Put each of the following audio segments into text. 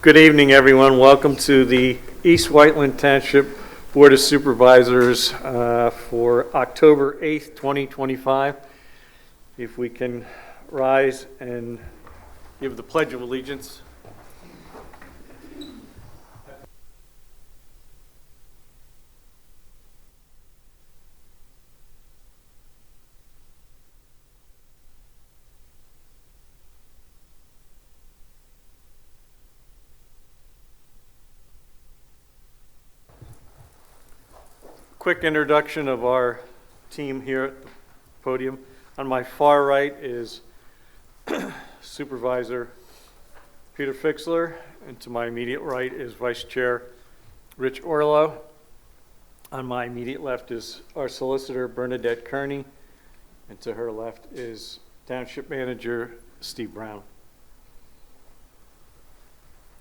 Good evening, everyone. Welcome to the East Whiteland Township Board of Supervisors for October 8th, 2025. If we can rise and give the Pledge of Allegiance. Quick introduction of our team here at the podium. On my far right is Supervisor Peter Fixler, and to my immediate right is Vice Chair Rich Orlow. On my immediate left is our Solicitor Bernadette Kearney, and to her left is Township Manager Steve Brown.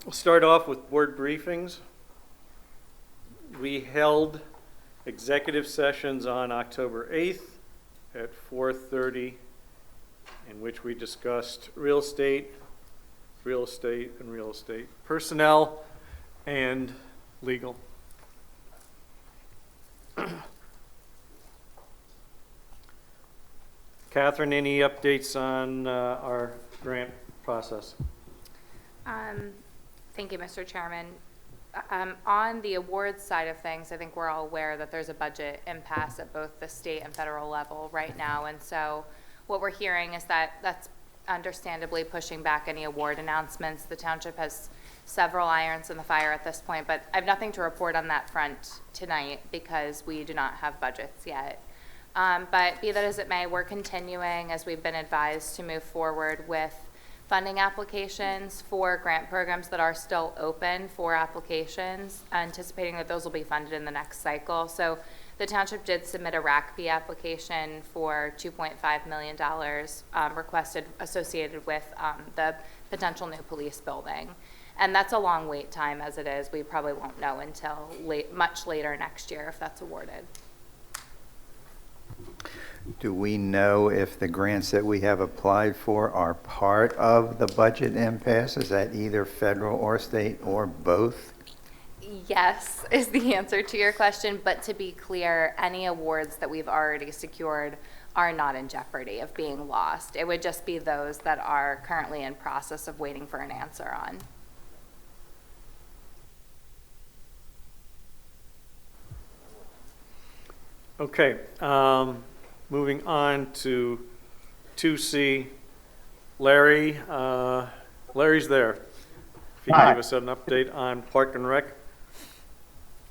We'll start off with board briefings. We held executive sessions on October 8th at 4:30, in which we discussed real estate, personnel, and legal. Catherine, any updates on our grant process? Thank you, Mr. Chairman. On the awards side of things, I think we're all aware that there's a budget impasse at both the state and federal level right now. And so what we're hearing is that that's understandably pushing back any award announcements. The township has several irons in the fire at this point, but I have nothing to report on that front tonight because we do not have budgets yet. But be that as it may, we're continuing, as we've been advised, to move forward with funding applications for grant programs that are still open for applications, anticipating that those will be funded in the next cycle. So the township did submit a RACP application for $2.5 million requested associated with the potential new police building. And that's a long wait time as it is. We probably won't know until much later next year if that's awarded. Do we know if the grants that we have applied for are part of the budget impasse? Is that either federal or state or both? Yes, is the answer to your question. But to be clear, any awards that we've already secured are not in jeopardy of being lost. It would just be those that are currently in process of waiting for an answer on. Okay. Moving on to 2C, Larry. Larry's there. If you can give us an update on Park and Rec.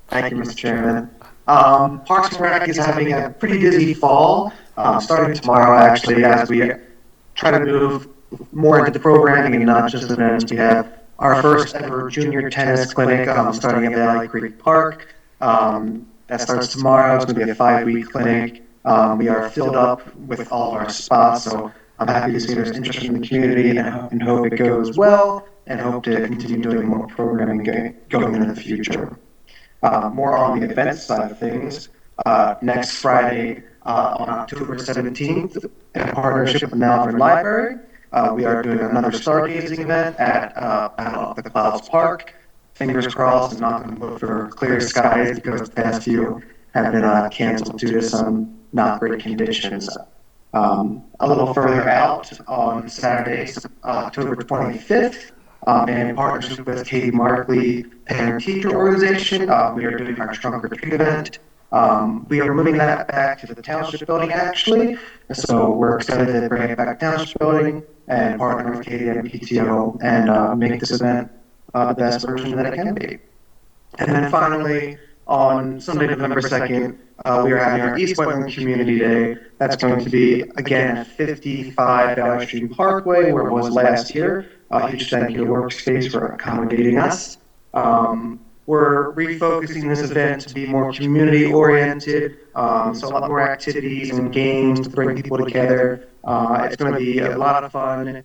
Thank you, Mr. Chairman. Parks and Rec is having a pretty busy fall, starting tomorrow actually, as we try to move more into programming and not just events. We have our first ever junior tennis clinic starting at Valley Creek Park. That starts tomorrow. It's going to be a 5-week clinic. We are filled up with all of our spots, so I'm happy to see there's interest in the community and hope it goes well and hope to continue doing more programming going into the future. More on the events side of things, next Friday on October 17th, in partnership with the Malvern Library, we are doing another stargazing event at Battle of the Clouds Park. Fingers crossed and knock on wood for clear skies because the past few have been canceled due to some not great conditions. A little further out on Saturday, October 25th, in partnership with Katie Markley Parent-Teacher Organization, we are doing our Trunk or Treat event. We are moving that back to the Township building actually, so we're excited to bring it back to the Township building and partner with Katie and PTO and make this event the best version that it can be. And then finally, on Sunday, November 2nd, we are having our East Whiteland Community Day. That's going to be, again, at 55 Valley Stream Parkway, where it was last year. Huge thank you to Workspace for accommodating us. We're refocusing this event to be more community-oriented, so a lot more activities and games to bring people together. It's going to be a lot of fun.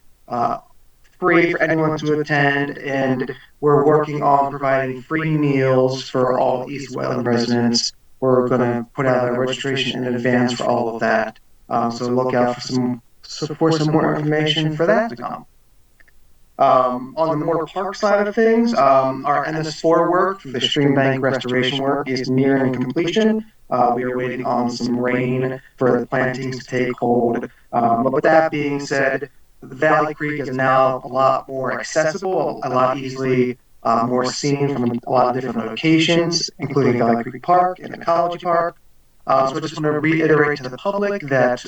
Free for anyone to attend, and we're working on providing free meals for all East Whiteland residents. We're going to put out a registration in advance for all of that. So look out for some more information for that to come. On the more park side of things, our NS4 work for the stream bank restoration work is nearing completion. We are waiting on some rain for the plantings to take hold. But with that being said, Valley Creek is now a lot more accessible, a lot easily more seen from a lot of different locations, including Valley Creek Park and Ecology Park. So I just want to reiterate to the public that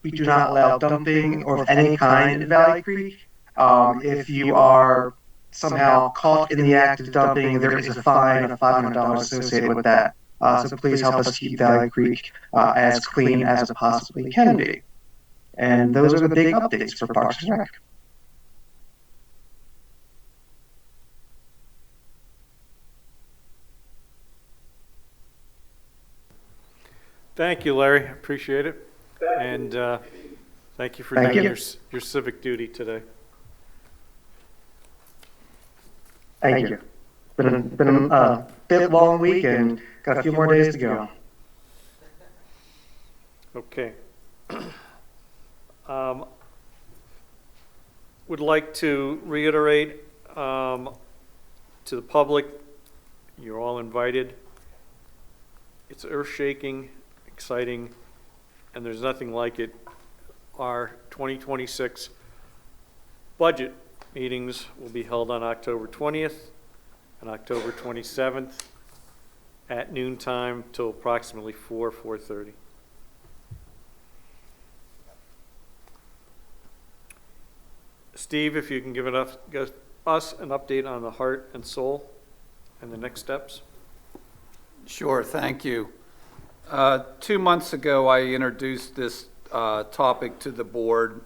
we do not allow dumping of any kind in Valley Creek. If you are somehow caught in the act of dumping, there is a fine of $500 associated with that. So please help us keep Valley Creek as clean as it possibly can be. And those are the big updates for Parks and Rec. Thank you, Larry. Appreciate it. And thank you for Thank doing you. your civic duty today. Thank you. Been a bit long week and got a few more days to go. Okay. Would like to reiterate to the public, you're all invited. It's earth-shaking, exciting, and there's nothing like it. Our 2026 budget meetings will be held on October 20th and October 27th at noon time till approximately 4:30. Steve, if you can give us an update on the heart and soul and the next steps. Sure, thank you. 2 months ago, I introduced this topic to the board,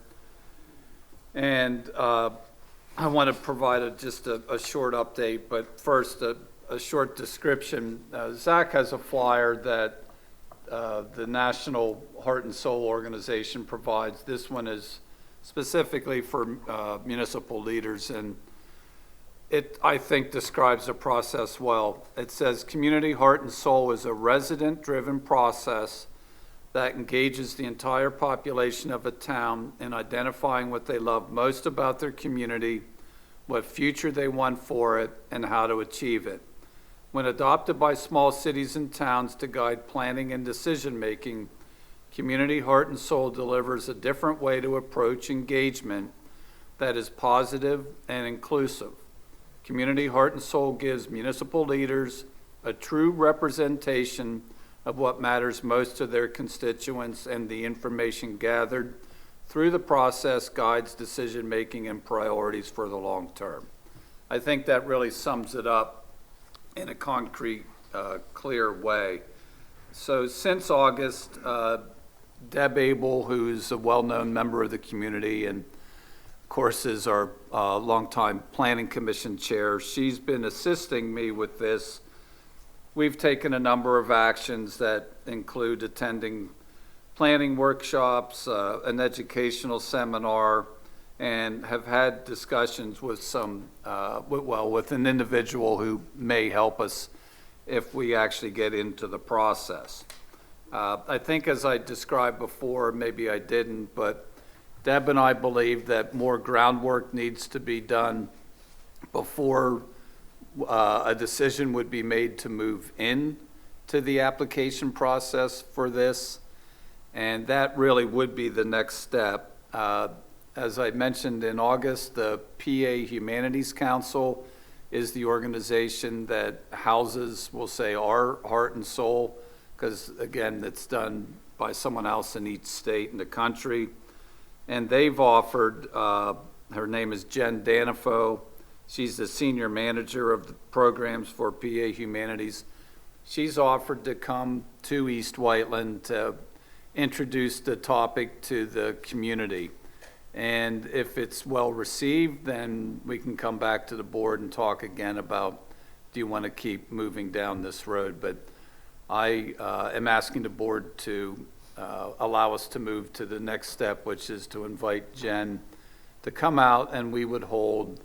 and I want to provide just a short update, but first a short description. Zach has a flyer that the National Heart and Soul Organization provides. This one is specifically for municipal leaders, and it, I think, describes the process well. It says, community heart and soul is a resident-driven process that engages the entire population of a town in identifying what they love most about their community, what future they want for it, and how to achieve it. When adopted by small cities and towns to guide planning and decision-making, Community Heart and Soul delivers a different way to approach engagement that is positive and inclusive. Community Heart and Soul gives municipal leaders a true representation of what matters most to their constituents, and the information gathered through the process guides decision-making and priorities for the long term. I think that really sums it up in a concrete, clear way. So since August, Deb Abel, who's a well-known member of the community and of course is our longtime Planning Commission chair, she's been assisting me with this. We've taken a number of actions that include attending planning workshops, an educational seminar, and have had discussions with some, with an individual who may help us if we actually get into the process. I think, as I described before, maybe I didn't, but Deb and I believe that more groundwork needs to be done before a decision would be made to move in to the application process for this, and that really would be the next step. As I mentioned in August, the PA Humanities Council is the organization that houses, we'll say, our heart and soul, because again, it's done by someone else in each state in the country. And they've offered, her name is Jen Danifo. She's the senior manager of the programs for PA Humanities. She's offered to come to East Whiteland to introduce the topic to the community. And if it's well received, then we can come back to the board and talk again about, do you want to keep moving down this road? But I am asking the board to allow us to move to the next step, which is to invite Jen to come out, and we would hold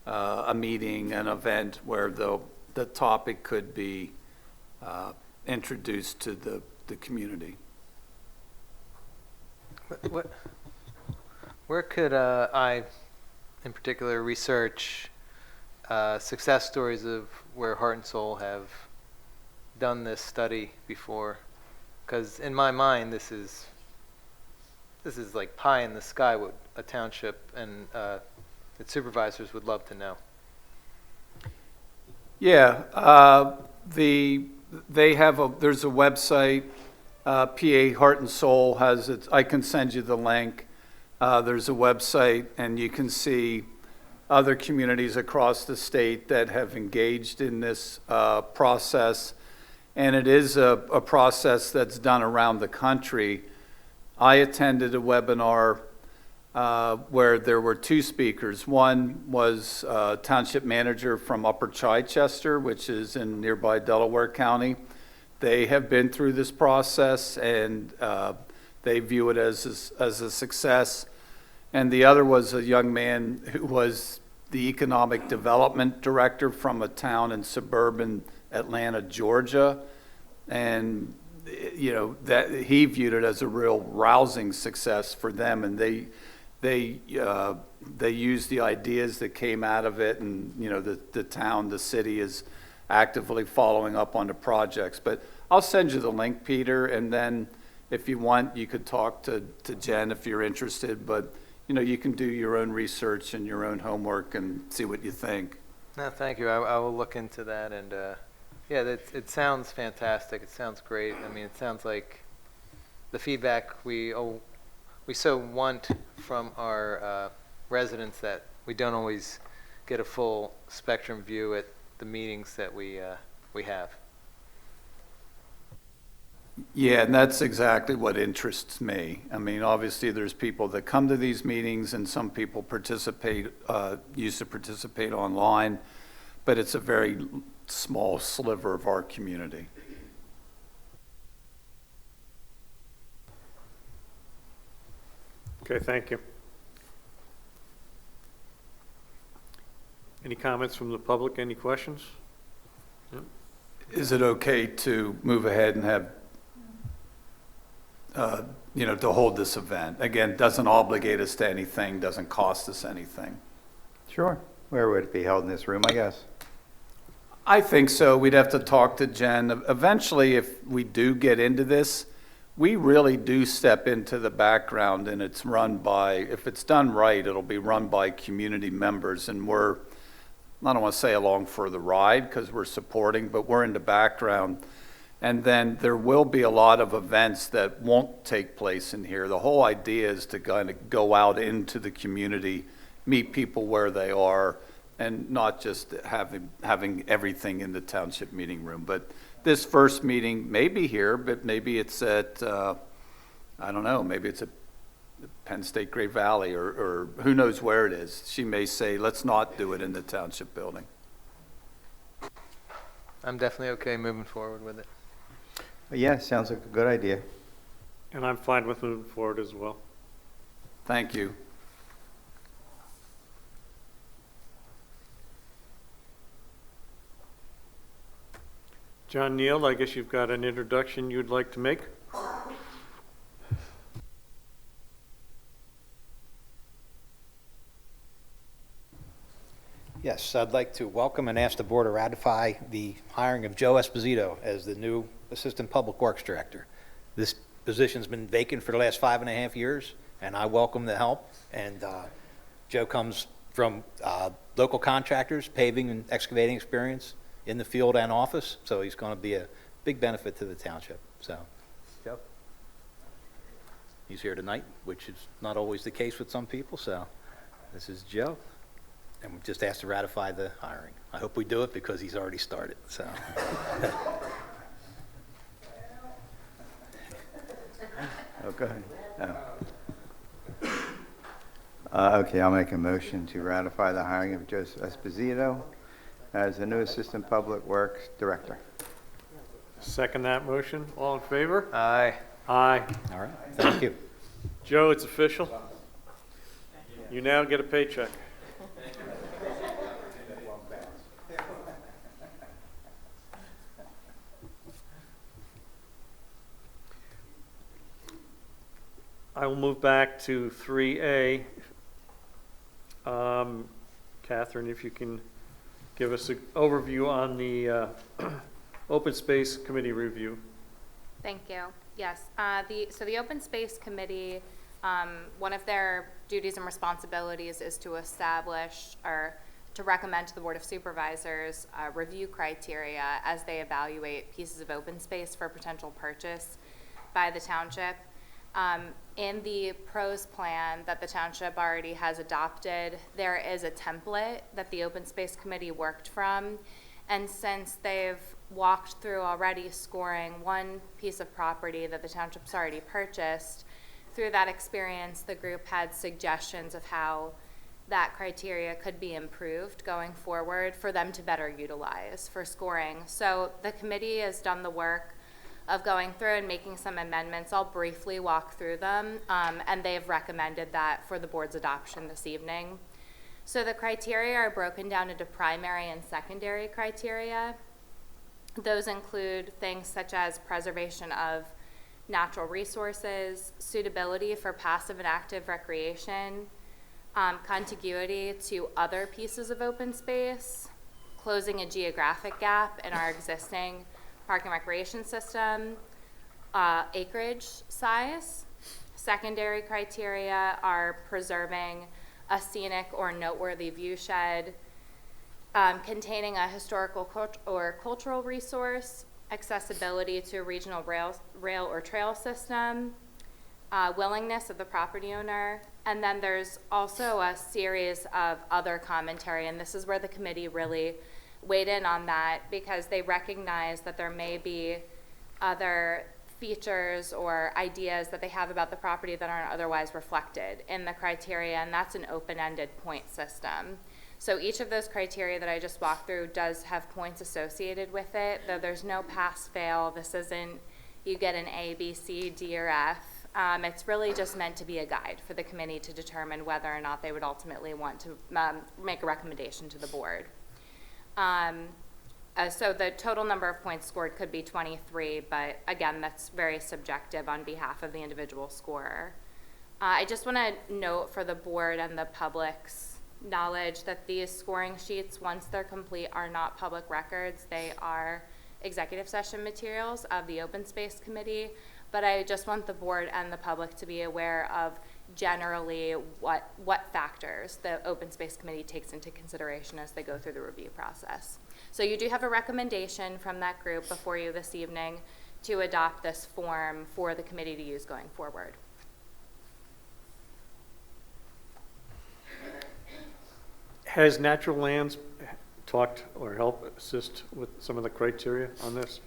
a meeting, an event where the topic could be introduced to the community. Where could I in particular research success stories of where Heart and Soul have done this study before? Because in my mind, this is like pie in the sky what a township and its supervisors would love to know. Yeah, there's a website, PA Heart and Soul has it. I can send you the link. There's a website, and you can see other communities across the state that have engaged in this process. And it is a process that's done around the country. I attended a webinar where there were two speakers. One was a township manager from Upper Chichester, which is in nearby Delaware County. They have been through this process, and they view it as a success. And the other was a young man who was the economic development director from a town in suburban Atlanta, Georgia. And you know, that he viewed it as a real rousing success for them, and they used the ideas that came out of it, and you know, the city is actively following up on the projects. But I'll send you the link, Peter, and then if you want, you could talk to Jen if you're interested. But you know, you can do your own research and your own homework and see what you think. No, thank you. I will look into that, and yeah, it sounds fantastic. It sounds great. I mean, it sounds like the feedback we so want from our residents that we don't always get a full spectrum view at the meetings that we have. Yeah, and that's exactly what interests me. I mean, obviously, there's people that come to these meetings, and some people used to participate online, but it's a very small sliver of our community. Okay, thank you. Any comments from the public? Any questions? Yep. Is it okay to move ahead and have, you know, to hold this event? Again, doesn't obligate us to anything, doesn't cost us anything. Sure. Where would it be held? In this room, I guess? I think so. We'd have to talk to Jen. Eventually, if we do get into this, we really do step into the background, and it's run by, if it's done right, it'll be run by community members, and we're, I don't want to say along for the ride because we're supporting, but we're in the background. And then there will be a lot of events that won't take place in here. The whole idea is to kind of go out into the community, meet people where they are, and not just having everything in the township meeting room. But this first meeting may be here, but maybe it's at, I don't know, maybe it's at Penn State Great Valley, or who knows where it is. She may say, let's not do it in the township building. I'm definitely okay moving forward with it. Yeah, sounds like a good idea. And I'm fine with moving forward as well. Thank you. John Neal, I guess you've got an introduction you'd like to make? Yes, I'd like to welcome and ask the board to ratify the hiring of Joe Esposito as the new Assistant Public Works Director. This position's been vacant for the last 5.5 years, and I welcome the help. And Joe comes from local contractors, paving and excavating experience in the field and office, so he's going to be a big benefit to the township. So, Joe, he's here tonight, which is not always the case with some people. So, this is Joe. And we just asked to ratify the hiring. I hope we do it because he's already started, so. Oh, go ahead. Oh. Okay, I'll make a motion to ratify the hiring of Joseph Esposito as the new Assistant Public Works Director. Second that motion. All in favor? Aye. Aye. All right, thank you. Joe, it's official. You now get a paycheck. I will move back to 3A. Catherine, if you can give us an overview on the Open Space Committee review. Thank you. Yes, so the Open Space Committee, one of their duties and responsibilities is to establish or to recommend to the Board of Supervisors review criteria as they evaluate pieces of open space for potential purchase by the township. In the pros plan that the township already has adopted, there is a template that the Open Space Committee worked from. And since they've walked through already scoring one piece of property that the township's already purchased, through that experience, the group had suggestions of how that criteria could be improved going forward for them to better utilize for scoring. So the committee has done the work of going through and making some amendments. I'll briefly walk through them, and they've recommended that for the board's adoption this evening. So the criteria are broken down into primary and secondary criteria. Those include things such as preservation of natural resources, suitability for passive and active recreation, contiguity to other pieces of open space, closing a geographic gap in our existing park and recreation system, acreage size. Secondary criteria are preserving a scenic or noteworthy view shed, containing a historical or cultural resource, accessibility to a regional rail or trail system, willingness of the property owner, and then there's also a series of other commentary, and this is where the committee really weighed in on that because they recognize that there may be other features or ideas that they have about the property that aren't otherwise reflected in the criteria, and that's an open-ended point system. So each of those criteria that I just walked through does have points associated with it, though there's no pass-fail. This isn't you get an A, B, C, D, or F. It's really just meant to be a guide for the committee to determine whether or not they would ultimately want to make a recommendation to the board. So the total number of points scored could be 23, but again, that's very subjective on behalf of the individual scorer. I just want to note for the board and the public's knowledge that these scoring sheets, once they're complete, are not public records. They are executive session materials of the Open Space Committee, but I just want the board and the public to be aware of generally what factors the Open Space Committee takes into consideration as they go through the review process. So you do have a recommendation from that group before you this evening to adopt this form for the committee to use going forward. Has Natural Lands talked or helped assist with some of the criteria on this?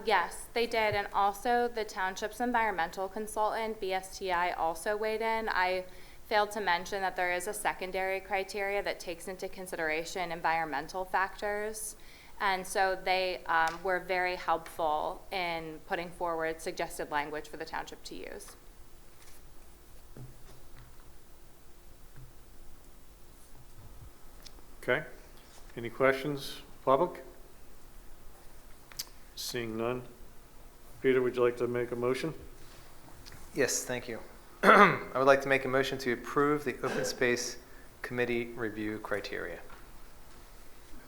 Yes, they did, and also the township's environmental consultant, BSTI, also weighed in. I failed to mention that there is a secondary criteria that takes into consideration environmental factors, and so they were very helpful in putting forward suggested language for the township to use. Okay. Any questions, public? Seeing none. Peter, would you like to make a motion? Yes, thank you. I would like to make a motion to approve the Open Space Committee review criteria.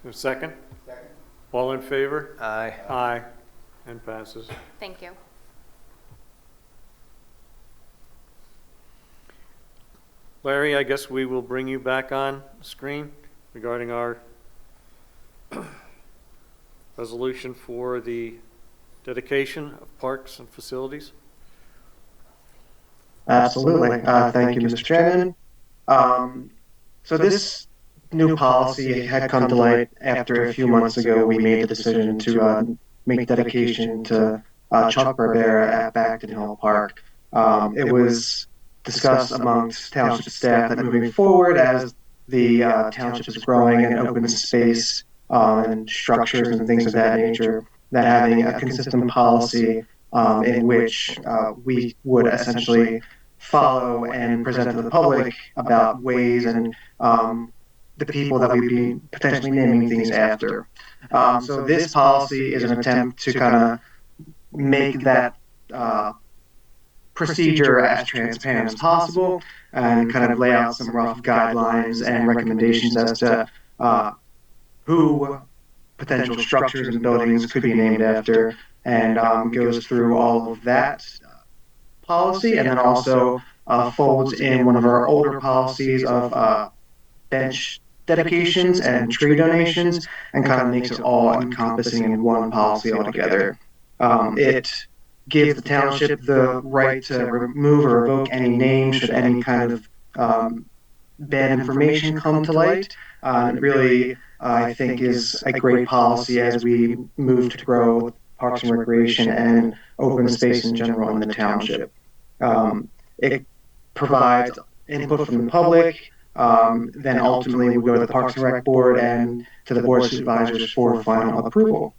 A second? Second. All in favor? Aye. Aye. And passes. Thank you. Larry, I guess we will bring you back on screen regarding our resolution for the dedication of parks and facilities. Absolutely. Thank you, Mr. Chairman. So this new policy had come to light after a few months ago we made the decision to make dedication to Chuck Barbera at Backton Hill Park. It was discussed amongst township staff that moving forward as the township is growing in open space and structures and things of that nature, that having a consistent policy in which we would essentially follow and present to the public about ways and the people that we'd be potentially naming things after. So this policy is an attempt to kind of make that procedure as transparent as possible and kind of lay out some rough guidelines and recommendations as to who potential structures and buildings could be named after, and goes through all of that policy, and then also folds in one of our older policies of bench dedications and tree donations, and kind of makes it all encompassing in one policy altogether. It gives the township the right to remove or revoke any name should any kind of bad information come to light. And it really, I think, is a great policy as we move to grow parks and recreation and open space in general in the township. It provides input from the public. Then ultimately we go to the Parks and Rec Board and to the Board of Supervisors for final approval.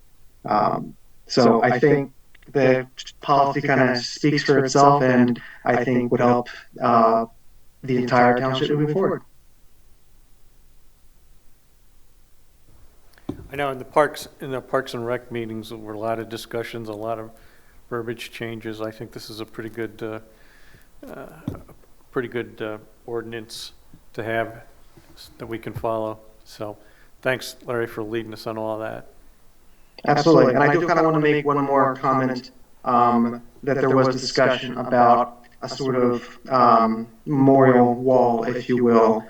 So I think the policy kind of speaks for itself, and I think would help the entire township moving forward. I know in the Parks and Rec meetings, there were a lot of discussions, a lot of verbiage changes. I think this is a pretty good ordinance to have that we can follow. So thanks, Larry, for leading us on all that. Absolutely. And I do kind of want to make one more comment that there was discussion about a sort of memorial wall, if you will,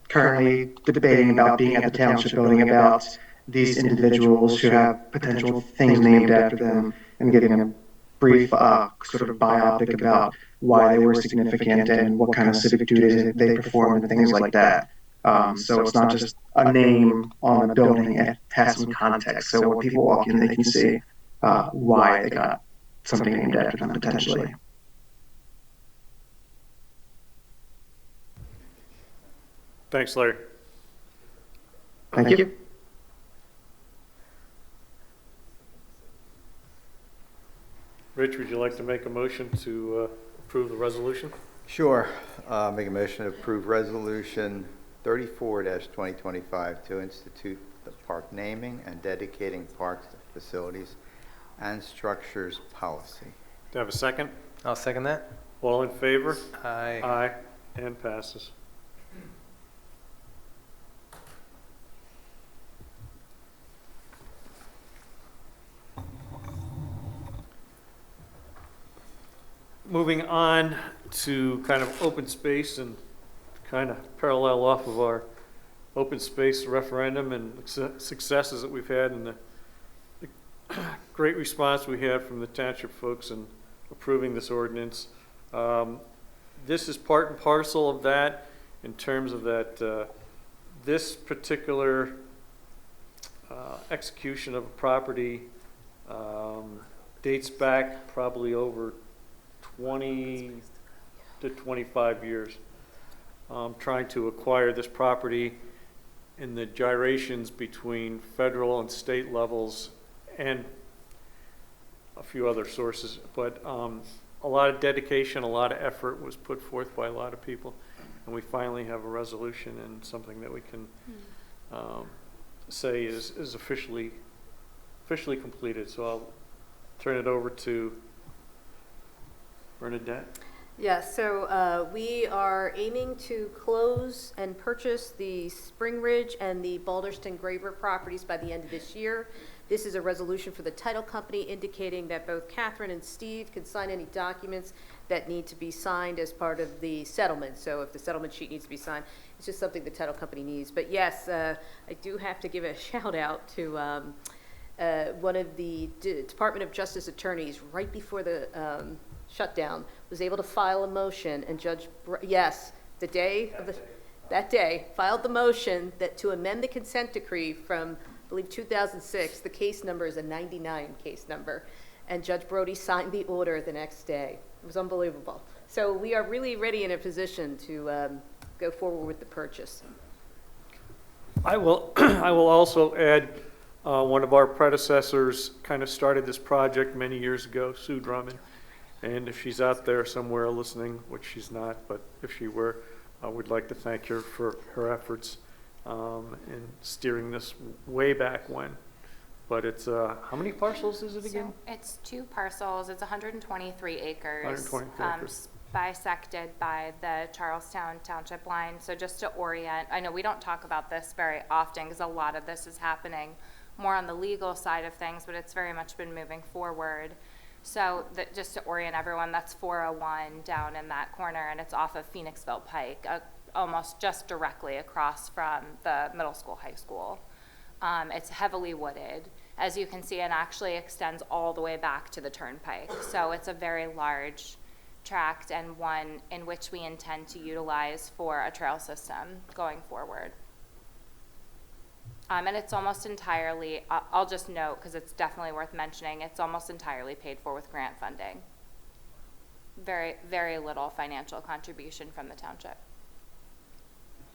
currently debating about being at the township building about these individuals who have potential things named after them, and giving a brief sort of biopic about why they were significant and what kind of civic duties they performed and things like that. So it's not just a name on a building, it has some context. So when people walk in, they can see why they got something named after them potentially. Thanks, Larry. Thank you. Rich, would you like to make a motion to approve the resolution? Sure. Make a motion to approve Resolution 34-2025 to institute the park naming and dedicating parks, facilities, and structures policy. Do I have a second? I'll second that. All in favor? Aye. Aye, and passes. Moving on to kind of open space and kind of parallel off of our open space referendum and successes that we've had and the great response we had from the township folks in approving this ordinance. This is part and parcel of that in terms of that this particular execution of a property dates back probably over 20 to 25 years. Trying to acquire this property in the gyrations between federal and state levels and a few other sources, but a lot of dedication, a lot of effort was put forth by a lot of people, and we finally have a resolution and something that we can say is officially completed. So I'll turn it over to Bernadette. Yes, so we are aiming to close and purchase the Spring Ridge and the Balderston Graver properties by the end of this year. This is a resolution for the title company indicating that both Catherine and Steve can sign any documents that need to be signed as part of the settlement. So if the settlement sheet needs to be signed, it's just something the title company needs. But yes, I do have to give a shout out to one of the Department of Justice attorneys right before the shutdown was able to file a motion, and that day filed the motion that to amend the consent decree from I believe 2006. The case number is a 99 case number, and Judge Brody signed the order the next day. It was unbelievable. So we are really ready in a position to go forward with the purchase. I will also add one of our predecessors kind of started this project many years ago, Sue Drummond. And if she's out there somewhere listening, which she's not, but if she were, I would like to thank her for her efforts in steering this way back when. but it's, how many parcels is it again? So it's 2 parcels, it's 123 acres. 123 acres. Bisected by the Charlestown Township line. So just to orient, I know we don't talk about this very often because a lot of this is happening more on the legal side of things, but it's very much been moving forward. So that, just to orient everyone, that's 401 down in that corner, and it's off of Phoenixville Pike, almost just directly across from the middle school, high school. It's heavily wooded, as you can see, and actually extends all the way back to the turnpike. So it's a very large tract and one in which we intend to utilize for a trail system going forward. And it's almost entirely, I'll just note, because it's definitely worth mentioning, it's almost entirely paid for with grant funding. Very, very little financial contribution from the township.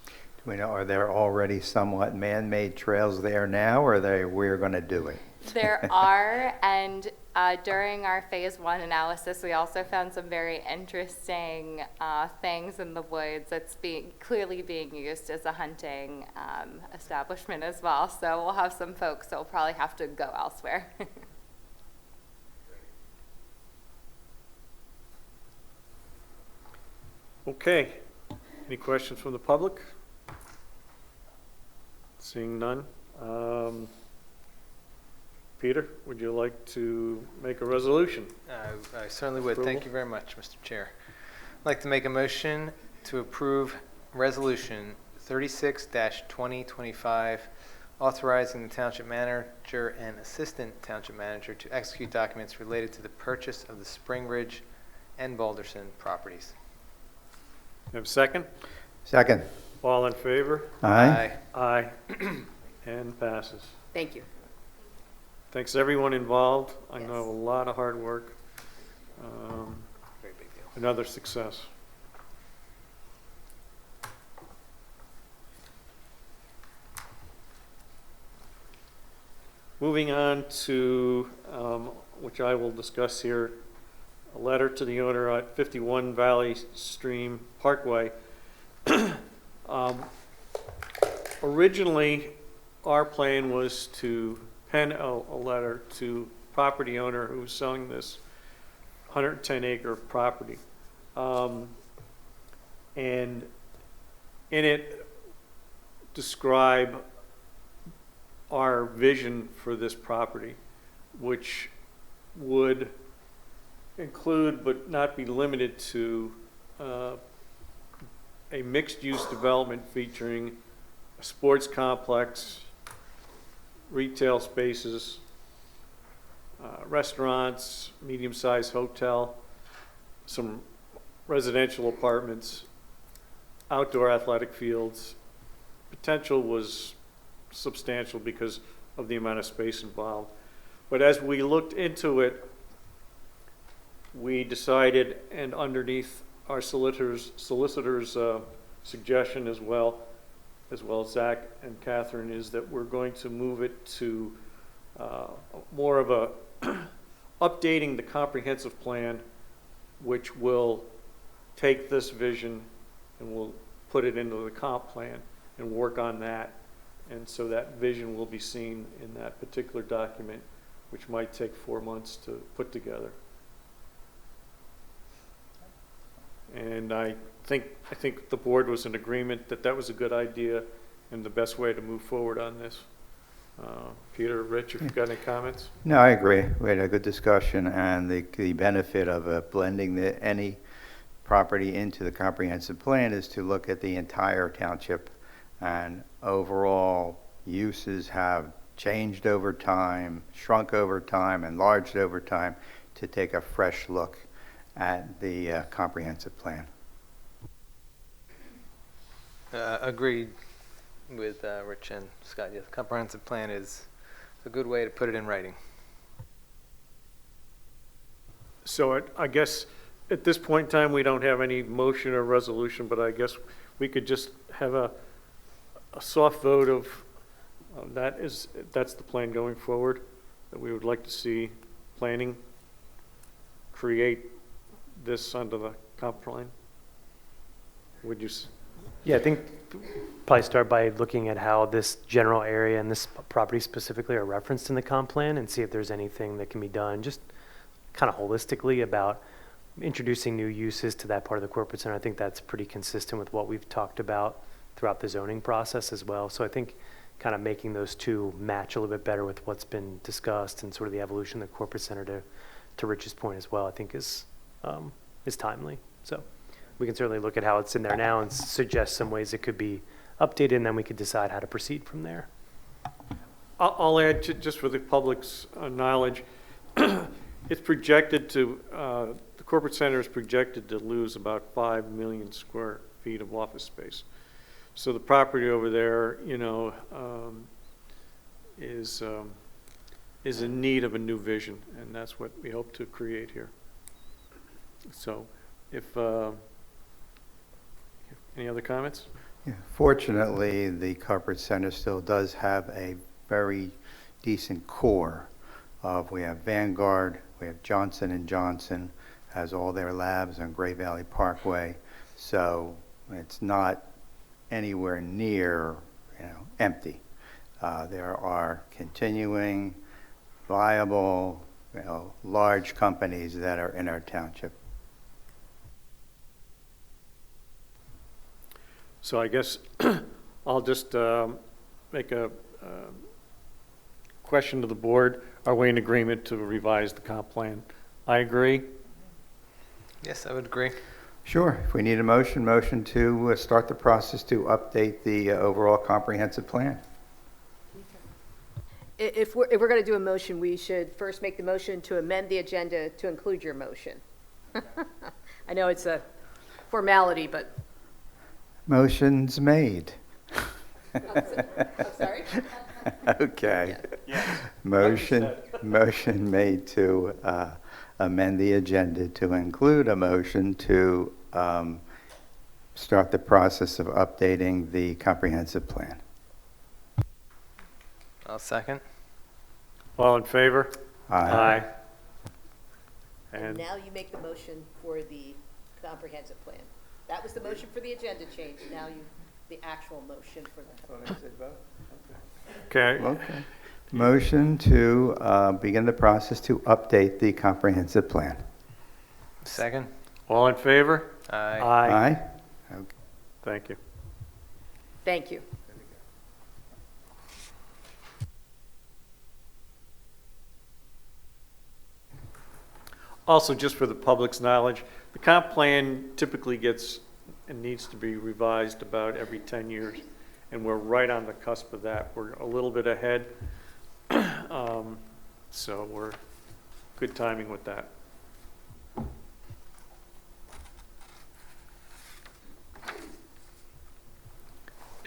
Do we know, are there already somewhat man-made trails there now, or we're going to do it? There are, and during our phase 1 analysis, we also found some very interesting things in the woods that's clearly being used as a hunting establishment as well. So we'll have some folks that will probably have to go elsewhere. Okay. Any questions from the public? Seeing none. Peter, would you like to make a resolution? I certainly would. Thank you very much, Mr. Chair. I'd like to make a motion to approve Resolution 36-2025, authorizing the Township Manager and Assistant Township Manager to execute documents related to the purchase of the Spring Ridge and Balderson properties. Have a second? Second. All in favor? Aye. Aye. And passes. Thank you. Thanks everyone involved. I Yes. know a lot of hard work. Very big deal. Another success. Moving on to, which I will discuss here, a letter to the owner at 51 Valley Stream Parkway. Originally, our plan was to pen a letter to property owner who was selling this 110-acre property. And in it, describe our vision for this property, which would include but not be limited to a mixed-use development featuring a sports complex, retail spaces, restaurants, medium-sized hotel, some residential apartments, outdoor athletic fields. Potential was substantial because of the amount of space involved. But as we looked into it, we decided, and underneath our solicitor's suggestion as well as Zach and Catherine, is that we're going to move it to more of a updating the comprehensive plan, which will take this vision and we'll put it into the comp plan and work on that. And so that vision will be seen in that particular document, which might take 4 months to put together. And I think the board was in agreement that that was a good idea and the best way to move forward on this. Peter, Rich, if you've got any comments? No, I agree. We had a good discussion, and the benefit of blending any property into the comprehensive plan is to look at the entire township, and overall uses have changed over time, shrunk over time, enlarged over time, to take a fresh look at the comprehensive plan. Agreed with Rich and Scott. Yeah, the comprehensive plan is a good way to put it in writing. So I guess at this point in time, we don't have any motion or resolution, but I guess we could just have a soft vote of that's the plan going forward, that we would like to see planning create this under the comp plan. Would you? Yeah, I think probably start by looking at how this general area and this property specifically are referenced in the comp plan and see if there's anything that can be done just kind of holistically about introducing new uses to that part of the corporate center. I think that's pretty consistent with what we've talked about throughout the zoning process as well. So I think kind of making those two match a little bit better with what's been discussed and sort of the evolution of the corporate center to Rich's point as well, I think is timely. So we can certainly look at how it's in there now and suggest some ways it could be updated, and then we could decide how to proceed from there. I'll add, just for the public's knowledge, it's projected to, the corporate center is projected to lose about 5 million square feet of office space. So the property over there, you know, is in need of a new vision, and that's what we hope to create here. So if any other comments? Yeah, fortunately, the corporate center still does have a very decent core of, we have Vanguard, we have Johnson & Johnson, has all their labs on Gray Valley Parkway. So it's not anywhere near, you know, empty. There are continuing, viable, you know, large companies that are in our township. So I guess I'll just make a question to the board. Are we in agreement to revise the comp plan? I agree. Yes, I would agree. Sure. If we need a motion to start the process to update the overall comprehensive plan. If we're going to do a motion, we should first make the motion to amend the agenda to include your motion. I know it's a formality, but. Motion's made. I'm sorry? Okay. Yes. Motion made to amend the agenda to include a motion to start the process of updating the comprehensive plan. I'll second. All in favor? Aye. And And now you make the motion for the comprehensive plan. That was the motion for the agenda change. Now the actual motion for the. okay. Okay. Motion to begin the process to update the comprehensive plan. Second. All in favor? Aye. Aye. Okay. Thank you. Thank you. Also, just for the public's knowledge, the comp plan typically gets and needs to be revised about every 10 years, and we're right on the cusp of that. We're a little bit ahead, so we're good timing with that.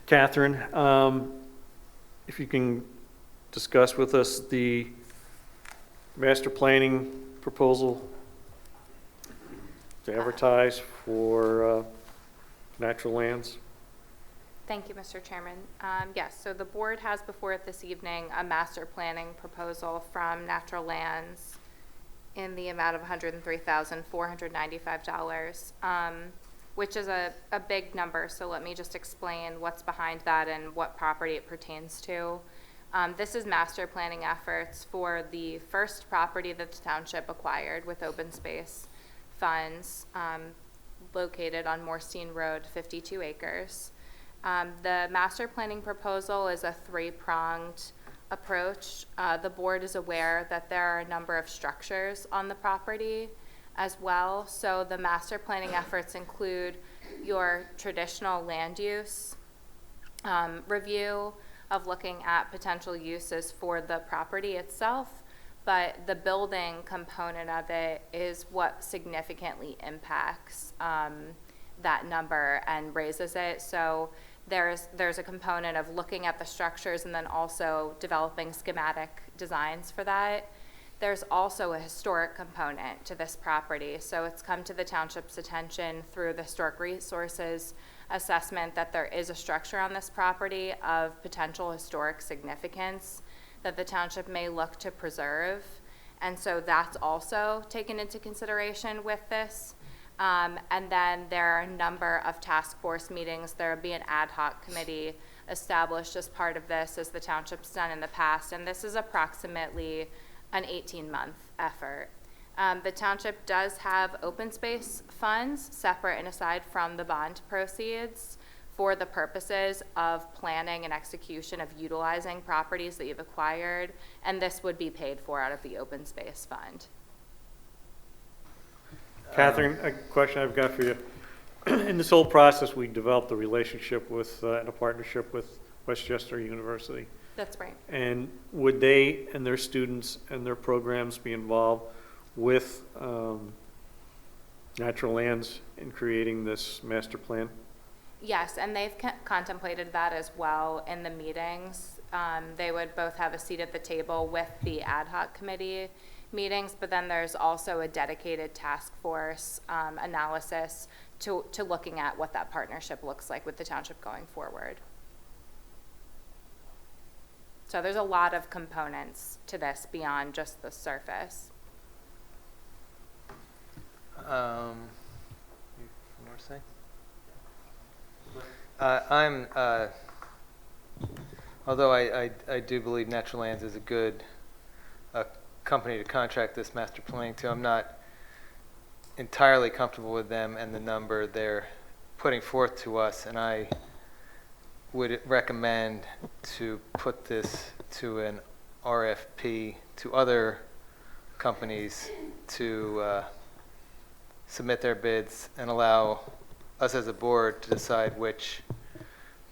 Catherine, if you can discuss with us the master planning proposal to advertise for natural lands. Thank you, Mr. Chairman. Yes, so the board has before it this evening a master planning proposal from Natural Lands in the amount of $103,495, which is a big number. So let me just explain what's behind that and what property it pertains to. This is master planning efforts for the first property that the township acquired with open space funds, located on Morstein Road, 52 acres. The master planning proposal is a three-pronged approach. The board is aware that there are a number of structures on the property as well. So the master planning efforts include your traditional land use review of looking at potential uses for the property itself, but the building component of it is what significantly impacts that number and raises it. So there's a component of looking at the structures and then also developing schematic designs for that. There's also a historic component to this property. So it's come to the township's attention through the historic resources assessment that there is a structure on this property of potential historic significance that the township may look to preserve. And so that's also taken into consideration with this. And then there are a number of task force meetings. There will be an ad hoc committee established as part of this, as the township's done in the past, and this is approximately an 18-month effort. The township does have open space funds separate and aside from the bond proceeds for the purposes of planning and execution of utilizing properties that you've acquired, and this would be paid for out of the open space fund. Catherine, a question I've got for you. In this whole process, we developed a relationship with, and a partnership with Westchester University. That's right. And would they and their students and their programs be involved with Natural Lands in creating this master plan? Yes, and they've contemplated that as well in the meetings. They would both have a seat at the table with the ad hoc committee meetings, but then there's also a dedicated task force analysis to looking at what that partnership looks like with the township going forward. So there's a lot of components to this beyond just the surface. You have more to say? Although I do believe Natural Lands is a good company to contract this master planning to, I'm not entirely comfortable with them and the number they're putting forth to us, and I would recommend to put this to an RFP to other companies to submit their bids and allow us as a board to decide which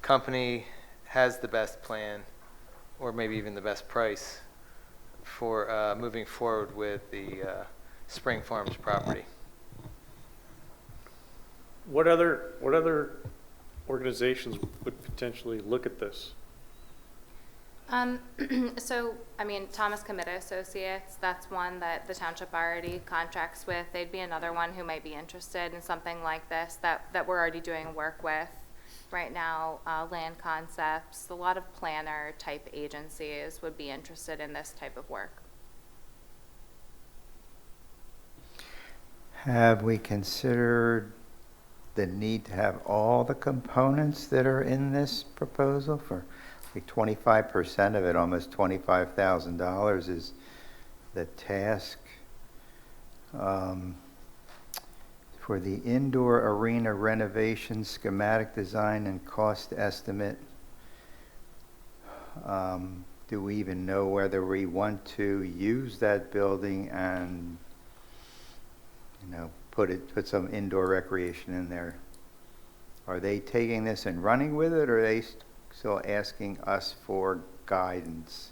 company has the best plan or maybe even the best price for moving forward with the Spring Farms property. What other organizations would potentially look at this? So, I mean, Thomas Committa Associates, that's one that the township already contracts with. They'd be another one who might be interested in something like this that we're already doing work with right now. Land Concepts, a lot of planner type agencies would be interested in this type of work. Have we considered the need to have all the components that are in this proposal? For like 25% of it, almost $25,000 is the task. For the indoor arena renovation schematic design and cost estimate, do we even know whether we want to use that building and, you know, put some indoor recreation in there? Are they taking this and running with it, or are they still asking us for guidance?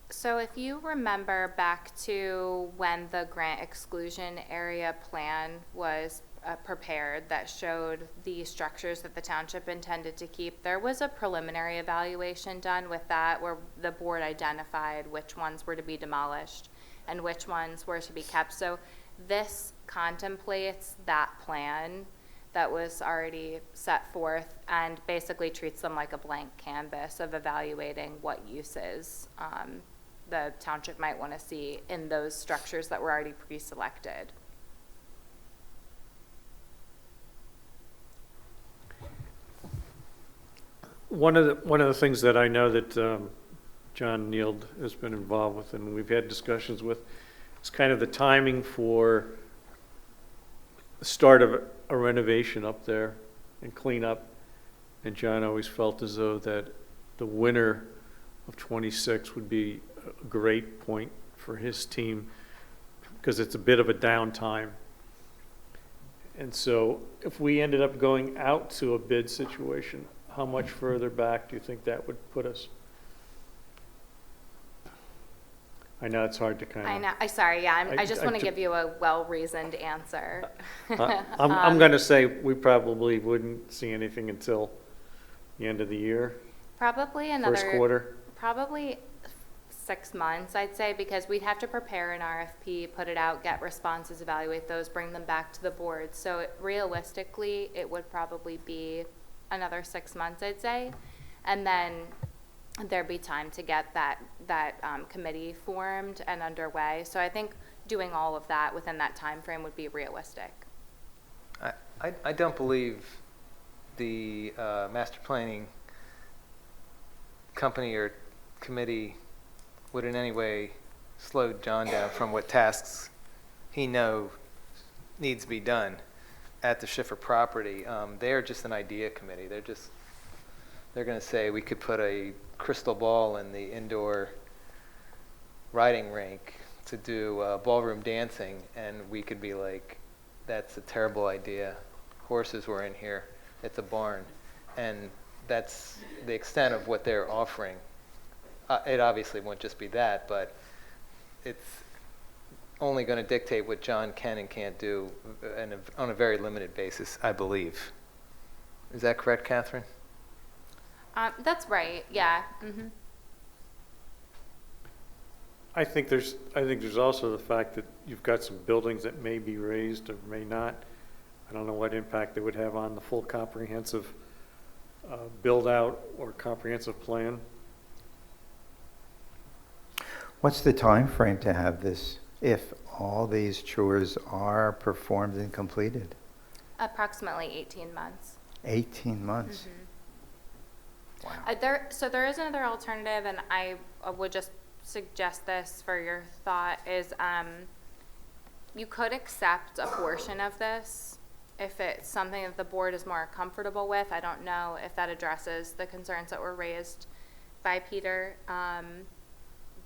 So if you remember back to when the grant exclusion area plan was prepared that showed the structures that the township intended to keep, there was a preliminary evaluation done with that where the board identified which ones were to be demolished and which ones were to be kept. So this contemplates that plan that was already set forth and basically treats them like a blank canvas of evaluating what uses the township might want to see in those structures that were already pre-selected. One of the things that I know that John Neild has been involved with and we've had discussions with is kind of the timing for the start of a renovation up there and cleanup. And John always felt as though that the winter of '26 would be a great point for his team because it's a bit of a downtime. And so if we ended up going out to a bid situation, how much further back do you think that would put us? I know it's hard to kind of... I know. Sorry, yeah. I just want to I give you a well-reasoned answer. I'm going to say we probably wouldn't see anything until the end of the year. Probably another... First quarter. Probably 6 months, I'd say, because we'd have to prepare an RFP, put it out, get responses, evaluate those, bring them back to the board. So realistically, it would probably be another 6 months, I'd say. And then there'd be time to get that committee formed and underway. So I think doing all of that within that time frame would be realistic. I don't believe the master planning company or committee would in any way slow John down from what tasks he knows needs to be done at the Schiffer property. They're just an idea committee. They're going to say we could put a crystal ball in the indoor riding rink to do ballroom dancing, and we could be like, that's a terrible idea. Horses were in here. It's a barn. And that's the extent of what they're offering. It obviously won't just be that, but it's only going to dictate what John can and can't do on a very limited basis, I believe. Is that correct, Catherine? That's right, yeah. Mm-hmm. I think there's also the fact that you've got some buildings that may be raised or may not. I don't know what impact they would have on the full comprehensive build-out or comprehensive plan. What's the time frame to have this, if all these chores are performed and completed? Approximately 18 months. 18 months? Mm-hmm. Wow. So there is another alternative, and I would just suggest this for your thought, is you could accept a portion of this if it's something that the board is more comfortable with. I don't know if that addresses the concerns that were raised by Peter.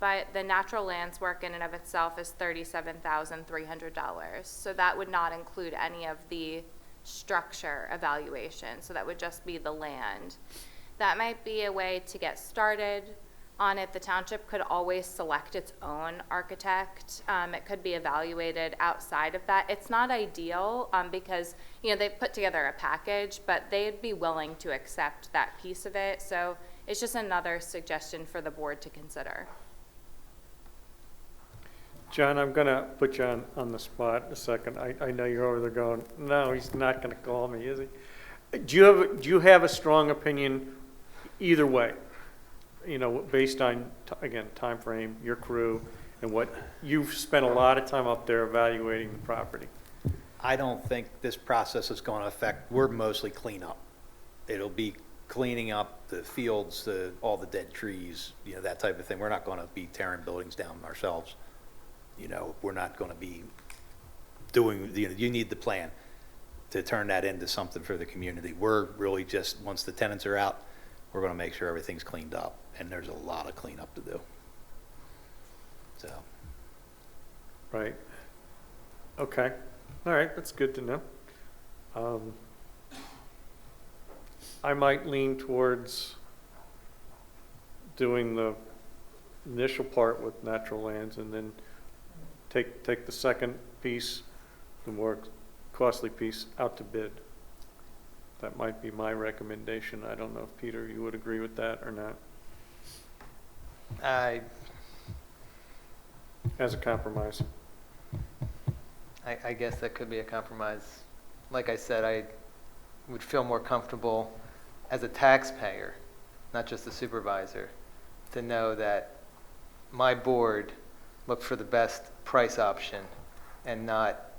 But the natural lands work in and of itself is $37,300. So that would not include any of the structure evaluation. So that would just be the land. That might be a way to get started on it. The township could always select its own architect. It could be evaluated outside of that. It's not ideal because, you know, they've put together a package, but they'd be willing to accept that piece of it. So it's just another suggestion for the board to consider. John, I'm going to put you on the spot a second. I know you're over there going, no, he's not going to call me, is he? Do you have a strong opinion either way? You know, based on, again, time frame, your crew, and what you've spent a lot of time up there evaluating the property. I don't think this process is going to affect, we're mostly cleanup. It'll be cleaning up the fields, all the dead trees, you know, that type of thing. We're not going to be tearing buildings down ourselves. You know, we're not going to be doing, you need the plan to turn that into something for the community. We're really just, once the tenants are out, we're going to make sure everything's cleaned up, and there's a lot of cleanup to do. So. Right. Okay. All right. That's good to know. I might lean towards doing the initial part with natural lands and then take the second piece, the more costly piece, out to bid. That might be my recommendation. I don't know if, Peter, you would agree with that or not, as a compromise. I guess that could be a compromise. Like I said, I would feel more comfortable as a taxpayer, not just a supervisor, to know that my board looked for the best price option and not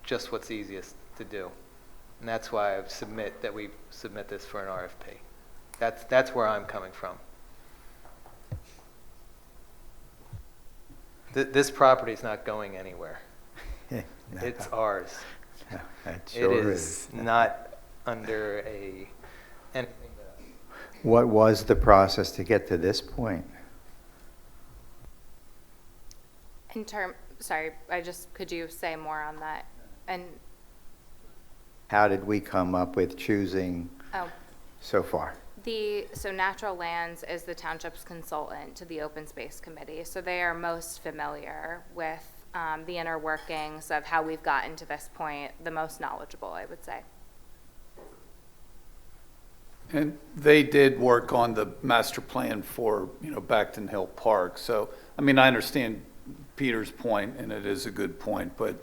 just what's easiest to do. And that's why we submit this for an RFP. That's where I'm coming from. This property is not going anywhere. It's ours. It sure is not under anything that. What was the process to get to this point? Sorry, could you say more on that? And How did we come up with choosing so far? So Natural Lands is the township's consultant to the Open Space Committee, so they are most familiar with the inner workings of how we've gotten to this point, the most knowledgeable, I would say. And they did work on the master plan for, Backton Hill Park. So, I mean, I understand Peter's point, and it is a good point, but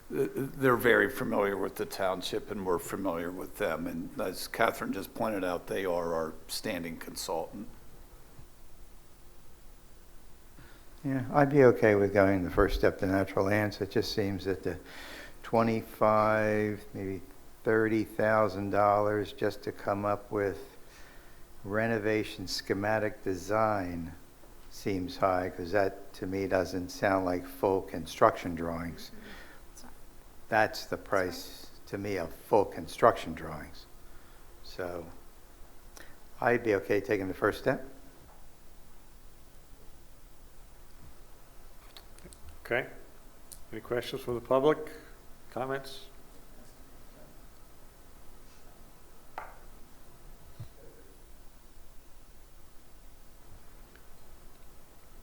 they're very familiar with the township, and we're familiar with them. And as Catherine just pointed out, they are our standing consultant. Yeah, I'd be okay with going the first step to natural lands. It just seems that the 25, maybe $30,000 just to come up with renovation schematic design seems high, because that to me doesn't sound like full construction drawings. That's the price to me of full construction drawings. So I'd be okay taking the first step. Okay. Any questions from the public? Comments?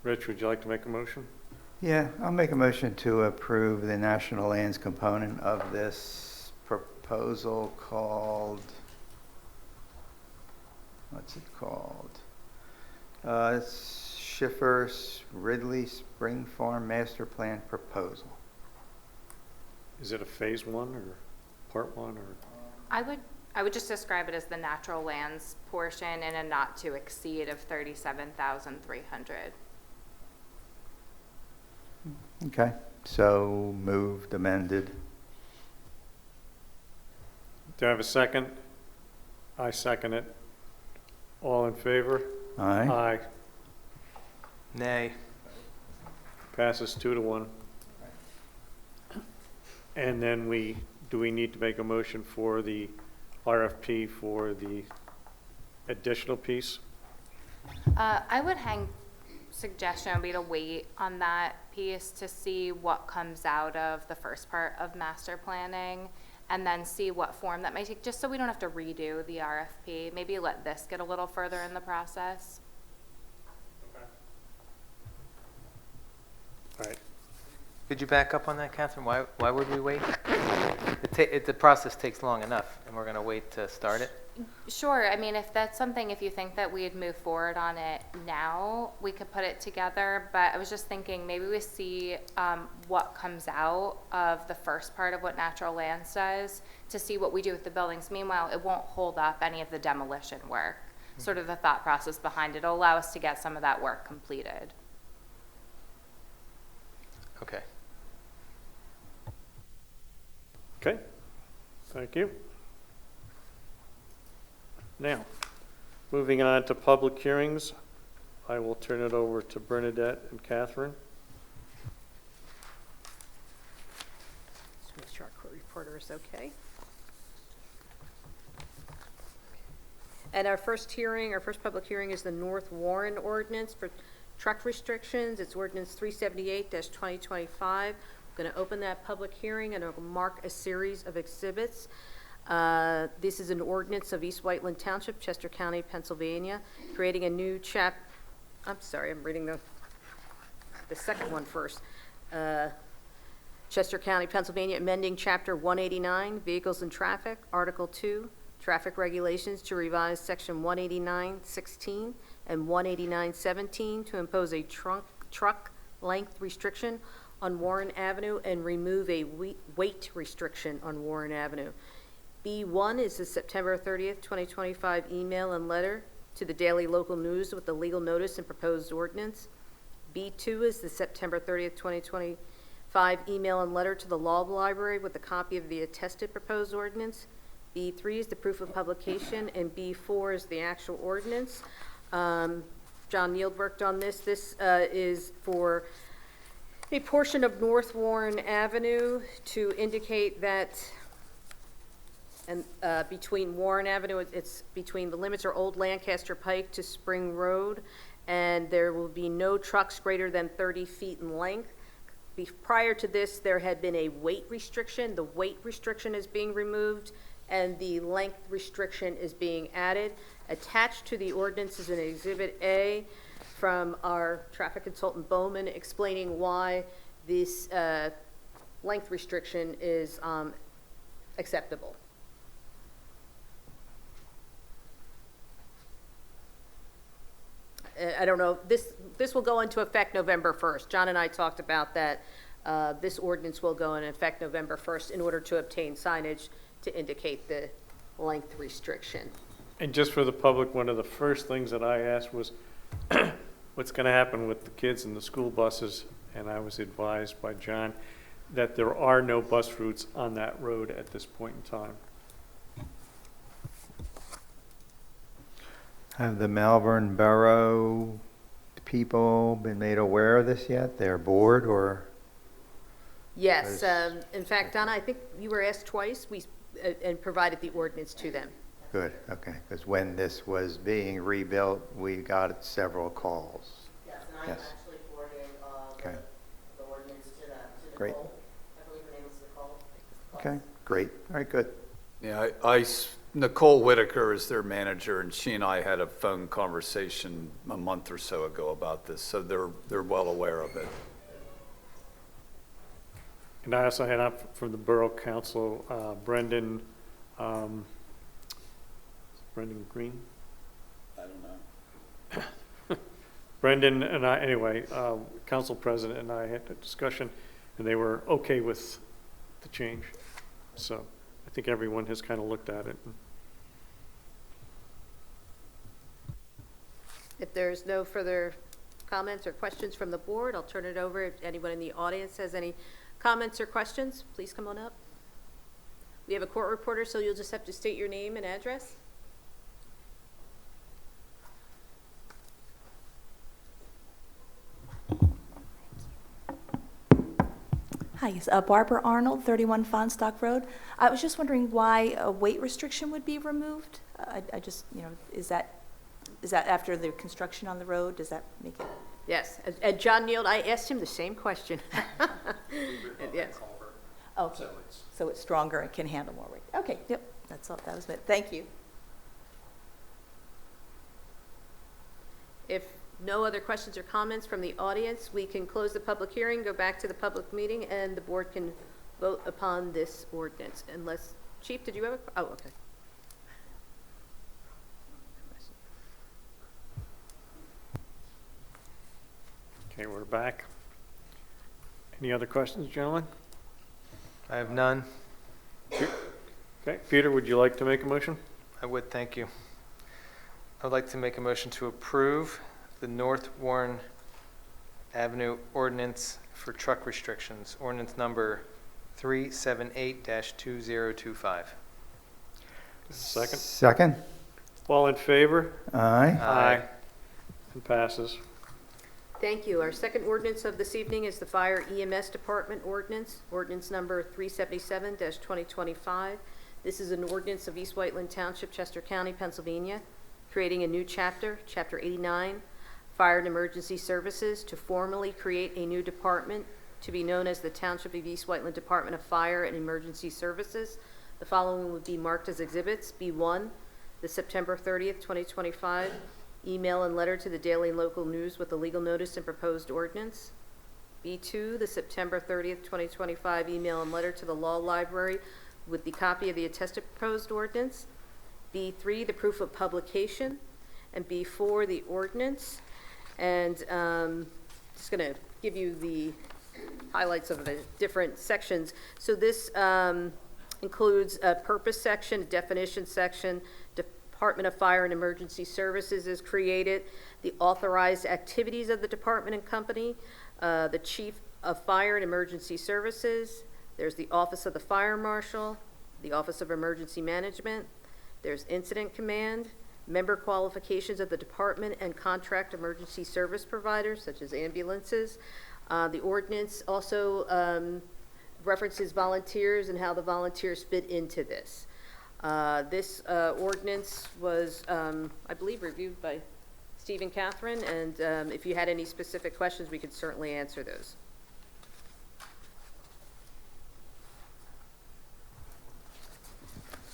Rich, would you like to make a motion? Yeah, I'll make a motion to approve the national lands component of this proposal called, what's it called? Schiffer Ridley Spring Farm Master Plan Proposal. Is it a phase one or part one or? I would just describe it as the natural lands portion and a not to exceed of 37,300. Okay, so moved, amended. Do I have a second? I second it. All in favor? Aye. Aye. Nay. Passes 2-1. And then do we need to make a motion for the RFP for the additional piece? I would suggestion would be to wait on that piece to see what comes out of the first part of master planning and then see what form that might take, just so we don't have to redo the RFP. Maybe let this get a little further in the process. All right. Could you back up on that, Catherine? Why would we wait? The process takes long enough, and we're going to wait to start it? Sure. I mean, if that's something, if you think that we'd move forward on it now, we could put it together. But I was just thinking maybe we see what comes out of the first part of what natural lands does to see what we do with the buildings. Meanwhile, it won't hold up any of the demolition work. Sort of the thought process behind it. It'll allow us to get some of that work completed. Okay. Okay. Thank you. Now, moving on to public hearings, I will turn it over to Bernadette and Catherine. Just make sure our court reporter is okay. And our first public hearing is the North Warren ordinance for truck restrictions. It's ordinance 378-2025. I'm going to open that public hearing and I'll mark a series of exhibits. This is an ordinance of East Whiteland Township, Chester County, Pennsylvania, creating a new I'm sorry, I'm reading the second one first. Chester County, Pennsylvania, amending Chapter 189, Vehicles and Traffic, Article 2, Traffic Regulations to revise Section 189-16 and 189-17 to impose a truck length restriction on Warren Avenue and remove a weight restriction on Warren Avenue. B1 is the September 30th, 2025 email and letter to the Daily Local News with the legal notice and proposed ordinance. B2 is the September 30th, 2025 email and letter to the Law Library with a copy of the attested proposed ordinance. B3 is the proof of publication, and B4 is the actual ordinance. John Neild worked on this. This is for a portion of North Warren Avenue to indicate that between Warren Avenue, it's between the limits are Old Lancaster Pike to Spring Road, and there will be no trucks greater than 30 feet in length. Prior to this, there had been a weight restriction. The weight restriction is being removed, and the length restriction is being added. Attached to the ordinance is an Exhibit A from our traffic consultant Bowman explaining why this length restriction is acceptable. I don't know, this will go into effect November 1st. John and I talked about that. This ordinance will go into effect November 1st in order to obtain signage to indicate the length restriction. And just for the public, one of the first things that I asked was, what's going to happen with the kids and the school buses, and I was advised by John that there are no bus routes on that road at this point in time. Have the Malvern Borough people been made aware of this yet? Their board or? Yes, in fact, Donna, I think you were asked twice, and provided the ordinance to them. Good, okay, because when this was being rebuilt, we got several calls. Yes, and I Yes. actually forwarded Okay, the ordinance to Great. Nicole. I believe her name is Nicole. okay, great, all right, good. Yeah, Nicole Whitaker is their manager, and she and I had a phone conversation a month or so ago about this, so they're well aware of it. And I also had up from the Borough Council, Brendan Green? I don't know. Brendan and I, anyway, council president and I had a discussion, and they were okay with the change. So I think everyone has kind of looked at it. If there's no further comments or questions from the board, I'll turn it over. If anyone in the audience has any comments or questions, please come on up. We have a court reporter, so you'll just have to state your name and address. Hi, yes, Barbara Arnold, 31 Fonstock Road. I was just wondering why a weight restriction would be removed? I just, is that after the construction on the road? Does that make it? Yes, and John Neal, I asked him the same question. Yes. Oh, so it's stronger and can handle more weight. Okay, yep, that's all, that was it. Thank you. If no other questions or comments from the audience, we can close the public hearing, go back to the public meeting, and the board can vote upon this ordinance. Unless, Chief, did you have a, oh, okay. Okay, we're back. Any other questions, gentlemen? I have none. Okay, Peter, would you like to make a motion? I would, thank you. I would like to make a motion to approve the North Warren Avenue ordinance for truck restrictions, ordinance number 378-2025. Second? Second? All in favor? Aye. Aye. And passes. Thank you. Our second ordinance of this evening is the Fire EMS Department ordinance, ordinance number 377-2025. This is an ordinance of East Whiteland Township, Chester County, Pennsylvania, creating a new chapter, Chapter 89, Fire and Emergency Services, to formally create a new department to be known as the Township of East Whiteland Department of Fire and Emergency Services. The following would be marked as exhibits. B1, the September 30th, 2025 email and letter to the daily and local news with the legal notice and proposed ordinance. B2, the September 30th, 2025 email and letter to the law library with the copy of the attested proposed ordinance. B3, the proof of publication. And B4, the ordinance. And just going to give you the highlights of the different sections. So this includes a purpose section, a definition section, Department of Fire and Emergency Services is created, the authorized activities of the department and company, the Chief of Fire and Emergency Services, there's the Office of the Fire Marshal, the Office of Emergency Management, there's Incident Command, member qualifications of the department and contract emergency service providers, such as ambulances. The ordinance also references volunteers and how the volunteers fit into this. This ordinance was, I believe, reviewed by Steve and Catherine, and if you had any specific questions, we could certainly answer those.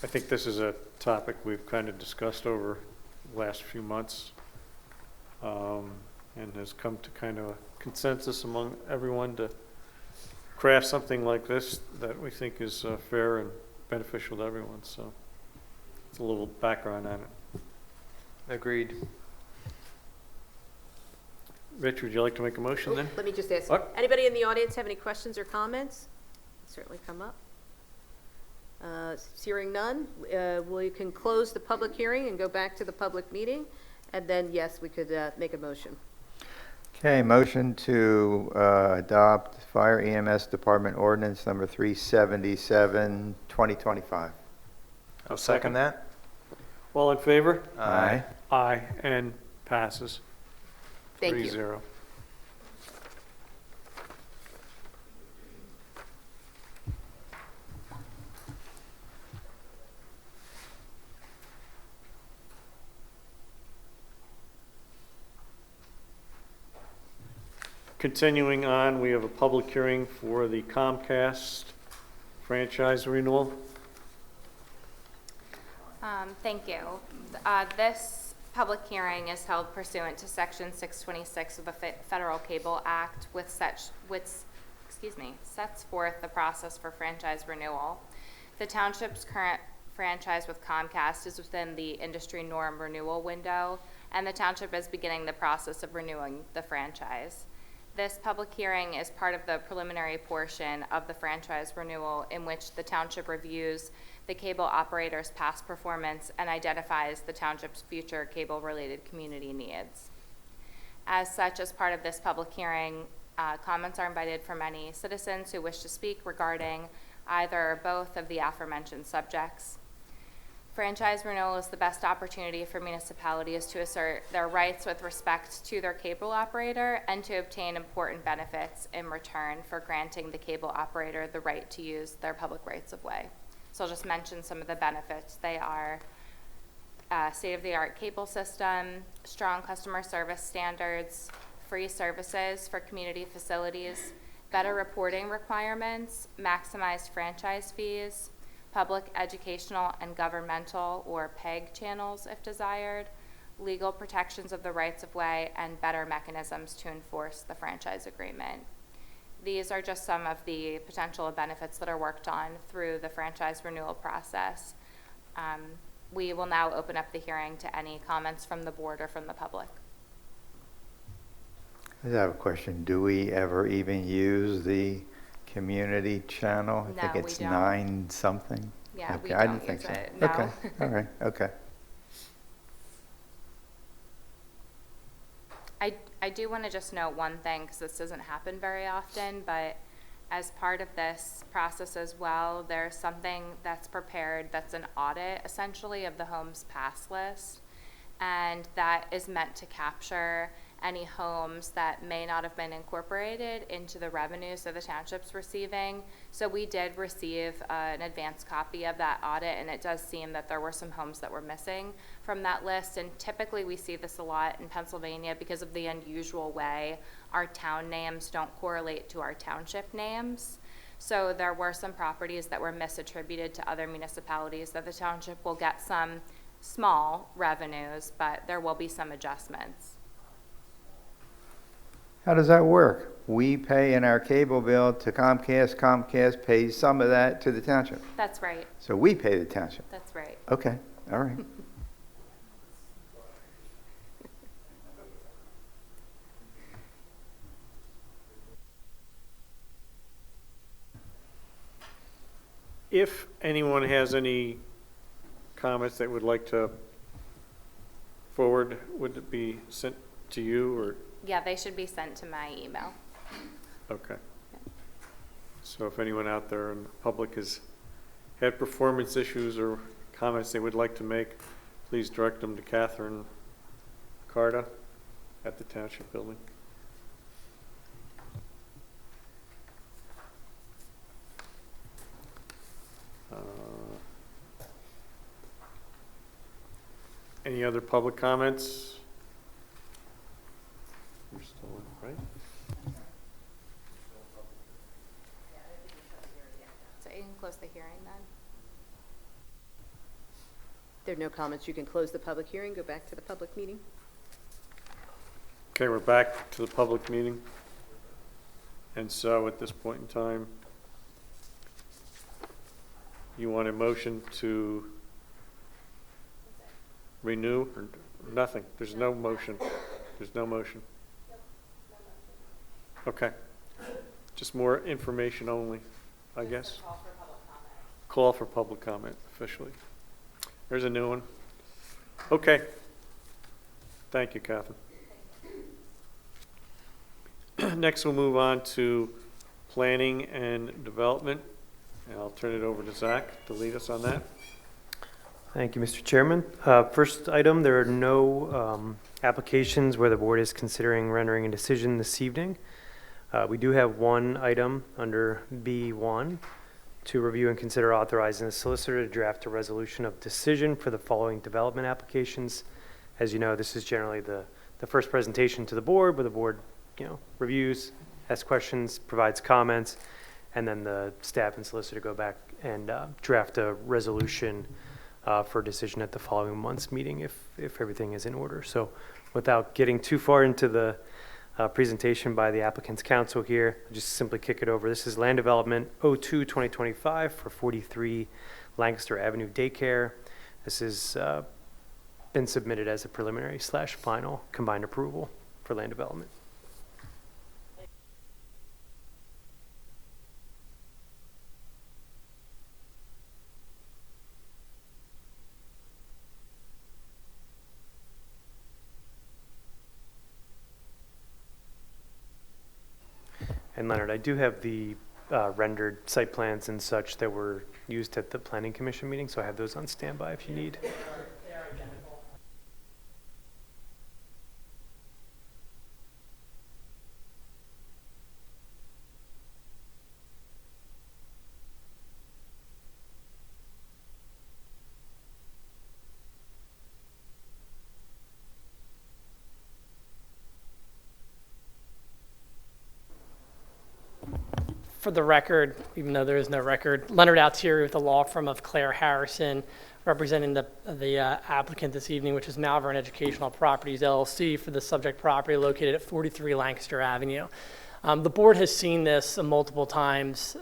I think this is a topic we've kind of discussed over the last few months, and has come to kind of a consensus among everyone to craft something like this that we think is fair and beneficial to everyone. So it's a little background on it. Agreed. Rich, would you like to make a motion then? Let me just ask, What? anybody in the audience have any questions or comments? Certainly come up. Hearing none, we can close the public hearing and go back to the public meeting, and then, yes, we could make a motion. Okay, motion to adopt Fire EMS Department Ordinance Number 377, 2025. I'll second that. All in favor? Aye. Aye, and passes. Thank you. 3-0. Continuing on, we have a public hearing for the Comcast franchise renewal. Thank you. This public hearing is held pursuant to Section 626 of the Federal Cable Act, sets forth the process for franchise renewal. The township's current franchise with Comcast is within the industry norm renewal window, and the township is beginning the process of renewing the franchise. This public hearing is part of the preliminary portion of the franchise renewal, in which the township reviews the cable operator's past performance and identifies the township's future cable-related community needs. As such, as part of this public hearing, comments are invited from any citizens who wish to speak regarding either or both of the aforementioned subjects. Franchise renewal is the best opportunity for municipalities to assert their rights with respect to their cable operator and to obtain important benefits in return for granting the cable operator the right to use their public rights of way. So I'll just mention some of the benefits. They are state-of-the-art cable system, strong customer service standards, free services for community facilities, better reporting requirements, maximized franchise fees, public educational and governmental or PEG channels if desired, legal protections of the rights of way, and better mechanisms to enforce the franchise agreement. These are just some of the potential benefits that are worked on through the franchise renewal process. We will now open up the hearing to any comments from the board or from the public. I have a question. Do we ever even use the community channel? I think No, it's we don't. 9 something. Yeah, Okay, we I don't didn't think use so. it, no. Okay, all right, okay. I do want to just note one thing, because this doesn't happen very often, but as part of this process as well, there's something that's prepared that's an audit, essentially, of the homes pass list, and that is meant to capture any homes that may not have been incorporated into the revenues that the township's receiving. So we did receive an advance copy of that audit, and it does seem that there were some homes that were missing from that list. And typically we see this a lot in Pennsylvania because of the unusual way our town names don't correlate to our township names. So there were some properties that were misattributed to other municipalities that the township will get some small revenues, but there will be some adjustments. How does that work? We pay in our cable bill to Comcast, Comcast pays some of that to the township. That's right, So we pay the township. that's right. Okay, all right. If anyone has any comments they would like to forward, would it be sent to you or? Yeah, they should be sent to my email. Okay. So if anyone out there in the public has had performance issues or comments they would like to make, please direct them to Catherine Carta at the Township Building. Any other public comments? You're still in, right? So you can close the hearing then. There are no comments. You can close the public hearing, go back to the public meeting. Okay, we're back to the public meeting. And so at this point in time, you want a motion to renew or nothing? There's no motion. There's no motion. Okay. Just more information only, I guess. Call for public comment officially. There's a new one. Okay. Thank you, Catherine. Next, we'll move on to planning and development. And I'll turn it over to Zach to lead us on that. Thank you, Mr. Chairman. First item, there are no applications where the board is considering rendering a decision this evening. We do have one item under B1 to review and consider authorizing the solicitor to draft a resolution of decision for the following development applications. As you know, this is generally the first presentation to the board, where the board, reviews, asks questions, provides comments, and then the staff and solicitor go back and draft a resolution for decision at the following month's meeting if everything is in order. So without getting too far into the presentation by the applicant's counsel here, I'll just simply kick it over. This is land development 02-2025 for 43 Lancaster Avenue Daycare. This has been submitted as a preliminary/final combined approval for land development. And Leonard, I do have the rendered site plans and such that were used at the Planning Commission meeting, so I have those on standby if you need. They are identical. For the record, even though there is no record, Leonard Altieri with the law firm of Claire Harrison, representing the applicant this evening, which is Malvern Educational Properties LLC for the subject property located at 43 Lancaster Avenue. The board has seen this multiple times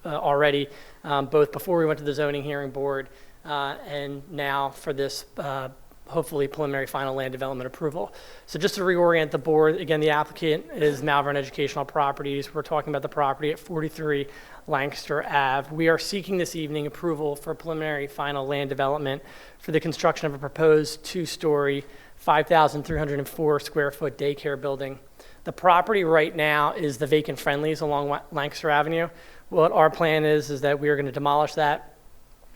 already, both before we went to the zoning hearing board and now for this hopefully preliminary final land development approval. So just to reorient the board, again, the applicant is Malvern Educational Properties. We're talking about the property at 43 Lancaster Ave. We are seeking this evening approval for preliminary final land development for the construction of a proposed two-story, 5,304 square foot daycare building. The property right now is the vacant friendlies along Lancaster Avenue. What our plan is that we are going to demolish that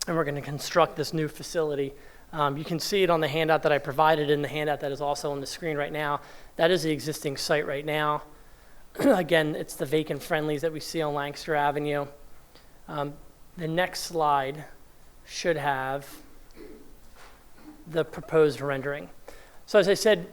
and we're going to construct this new facility. You can see it on the handout that I provided in the handout that is also on the screen right now. That is the existing site right now. Again, it's the vacant friendlies that we see on Lancaster Avenue. The next slide should have the proposed rendering. So as I said,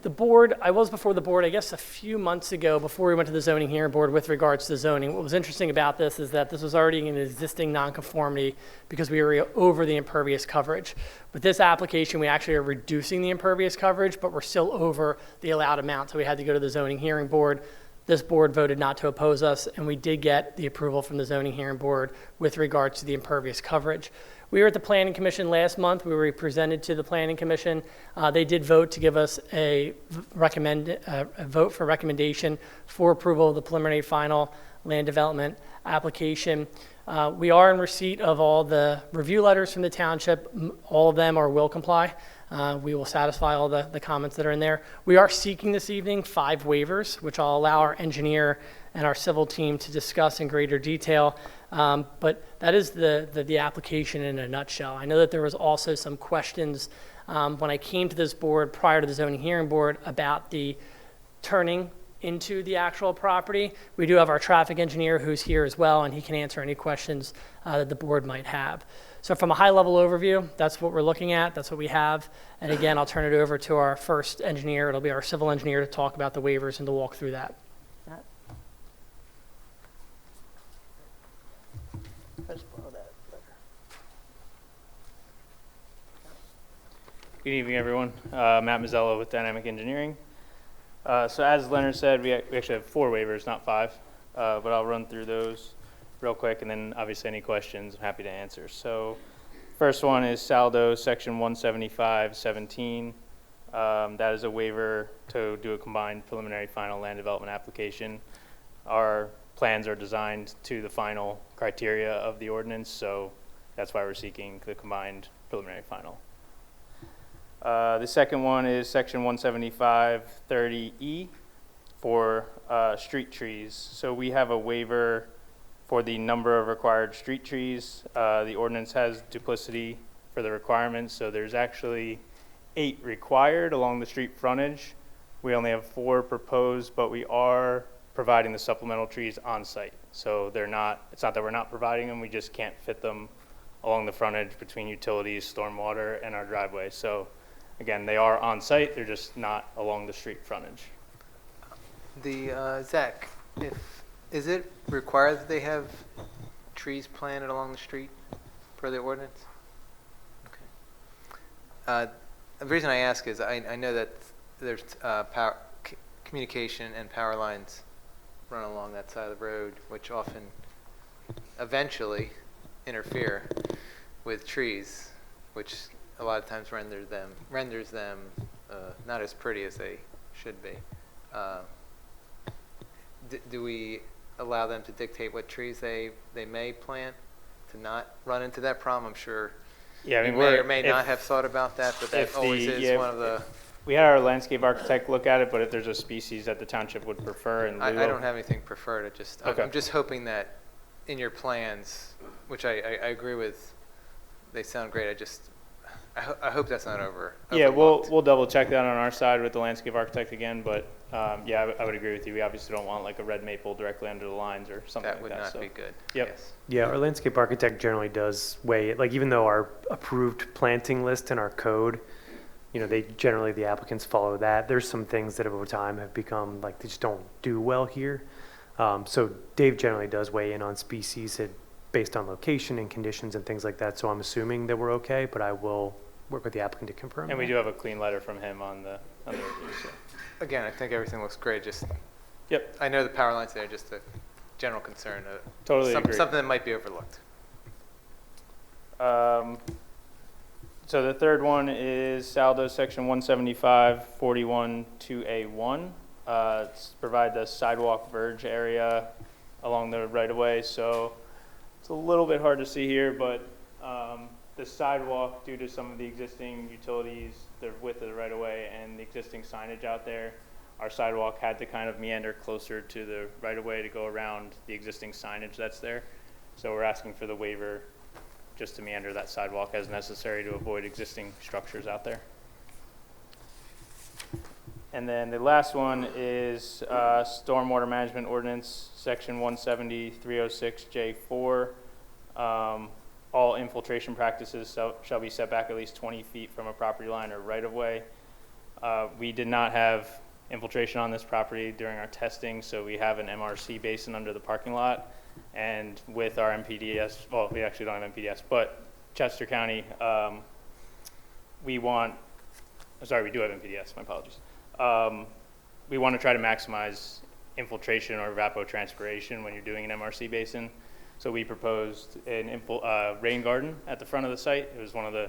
I was before the board, I guess a few months ago before we went to the zoning hearing board with regards to zoning. What was interesting about this is that this was already an existing nonconformity because we were over the impervious coverage. With this application, we actually are reducing the impervious coverage, but we're still over the allowed amount. So we had to go to the zoning hearing board. This board voted not to oppose us, and we did get the approval from the zoning hearing board with regards to the impervious coverage. We were at the Planning Commission last month. We were presented to the Planning Commission. They did vote to give us a vote for recommendation for approval of the preliminary final land development application. We are in receipt of all the review letters from the township. All of them will comply. We will satisfy all the comments that are in there. We are seeking this evening 5 waivers, which I'll allow our engineer and our civil team to discuss in greater detail. But that is the application in a nutshell. I know that there was also some questions when I came to this board prior to the zoning hearing board about the turning into the actual property. We do have our traffic engineer who's here as well, and he can answer any questions that the board might have. So from a high-level overview, that's what we're looking at. That's what we have. And again, I'll turn it over to our first engineer. It'll be our civil engineer to talk about the waivers and to walk through that. Good evening, everyone. Matt Mazzello with Dynamic Engineering. So as Leonard said, we actually have 4 waivers, not 5, but I'll run through those real quick, and then obviously any questions I'm happy to answer. So first one is Saldo Section 175-17. That is a waiver to do a combined preliminary final land development application. Our plans are designed to the final criteria of the ordinance, so that's why we're seeking the combined preliminary final. The second one is Section 175-30E for street trees. So we have a waiver for the number of required street trees. The ordinance has duplicity for the requirements, so there's actually 8 required along the street frontage. We only have 4 proposed, but we are providing the supplemental trees on site. So they're not, it's not that we're not providing them, we just can't fit them along the frontage between utilities, stormwater, and our driveway. So again, they are on site, they're just not along the street frontage. Zach, is it required that they have trees planted along the street per the ordinance? Okay. The reason I ask is I know that there's communication and power lines run along that side of the road, which often eventually interfere with trees, which a lot of times renders them not as pretty as they should be. Do we allow them to dictate what trees they may plant to not run into that problem? I'm sure Yeah, I mean, you may or may not have thought about that, but that always is one of the... We had our landscape architect look at it, but if there's a species that the township would prefer, and I don't have anything preferred. Okay. I'm just hoping that in your plans, which I agree with, they sound great. I hope that's not Yeah, overlooked. we'll double check that on our side with the landscape architect again, but yeah, I would agree with you. We obviously don't want like a red maple directly under the lines or something That like would that. not so. be good. Yep. Yes. Yeah, our landscape architect generally does weigh it, like even though our approved planting list in our code, you know, the applicants follow that. There's some things that over time have become like they just don't do well here. So Dave generally does weigh in on species based on location and conditions and things like that. So I'm assuming that we're okay, but I will work with the applicant to confirm. And we that. do have a clean letter from him on the review. So. Again, I think everything looks great. Just Yep. I know the power lines there, just a general concern. Totally agree. Something that might be overlooked. So the third one is Saldo Section 175-41 2A1. Provide the sidewalk verge area along the right-of-way. So it's a little bit hard to see here, but the sidewalk, due to some of the existing utilities, the width of the right-of-way, and the existing signage out there, our sidewalk had to kind of meander closer to the right-of-way to go around the existing signage that's there. So we're asking for the waiver just to meander that sidewalk as necessary to avoid existing structures out there. And then the last one is Stormwater Management Ordinance, Section 170-306J4. All infiltration practices shall be set back at least 20 feet from a property line or right-of-way. We did not have infiltration on this property during our testing, so we have an MRC basin under the parking lot. And with our MPDS, well, we actually don't have MPDS, but Chester County, we do have MPDS, my apologies. We want to try to maximize infiltration or evapotranspiration when you're doing an MRC basin. So we proposed an rain garden at the front of the site. It was one of the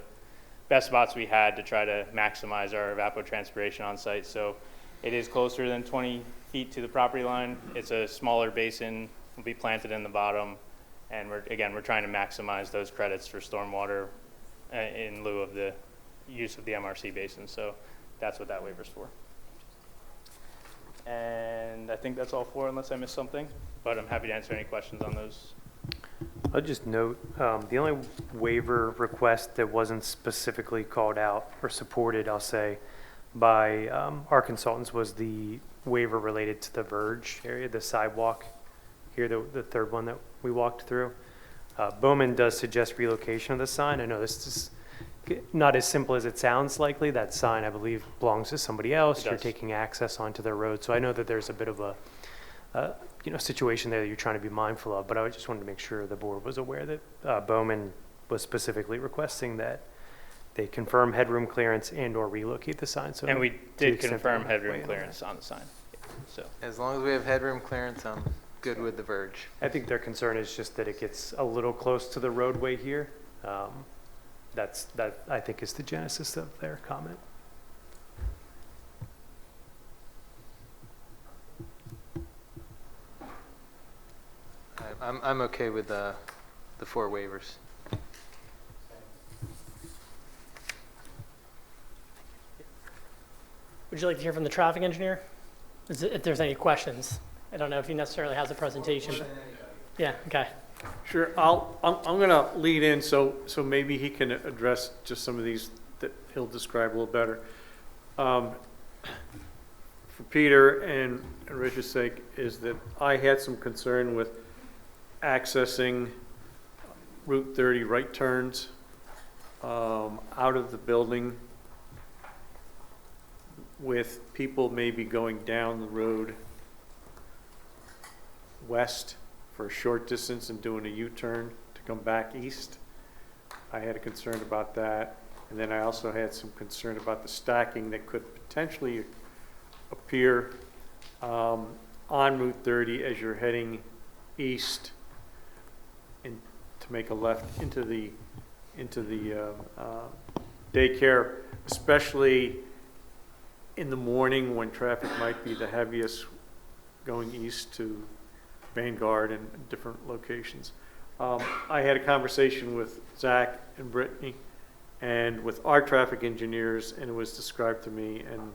best spots we had to try to maximize our evapotranspiration on site. So it is closer than 20 feet to the property line. It's a smaller basin, will be planted in the bottom. And we're trying to maximize those credits for stormwater in lieu of the use of the MRC basin. So that's what that waiver's for. And I think that's all for, unless I missed something, but I'm happy to answer any questions on those. I'll just note, the only waiver request that wasn't specifically called out or supported, I'll say, by our consultants was the waiver related to the verge area, the sidewalk here, the third one that we walked through. Bowman does suggest relocation of the sign. I know this is not as simple as it sounds likely. That sign, I believe, belongs to somebody else. You're taking access onto their road. So I know that there's a bit of a situation there that you're trying to be mindful of, but I just wanted to make sure the board was aware that Bowman was specifically requesting that they confirm headroom clearance and or relocate the sign. So and we did confirm headroom clearance on the sign. So as long as we have headroom clearance, I'm good with the verge. I think their concern is just that it gets a little close to the roadway here. That I think is the genesis of their comment. I'm okay with the 4 waivers. Would you like to hear from the traffic engineer? If there's any questions. I don't know if he necessarily has a presentation, but, yeah, okay. Sure, I'm gonna lead in, so maybe he can address just some of these that he'll describe a little better. For Peter and Rich's sake, is that I had some concern with accessing Route 30 right turns out of the building with people maybe going down the road west for a short distance and doing a U-turn to come back east. I had a concern about that. And then I also had some concern about the stacking that could potentially appear on Route 30 as you're heading east and to make a left into the daycare, especially in the morning when traffic might be the heaviest going east to Vanguard and different locations. I had a conversation with Zach and Brittany and with our traffic engineers, and it was described to me, and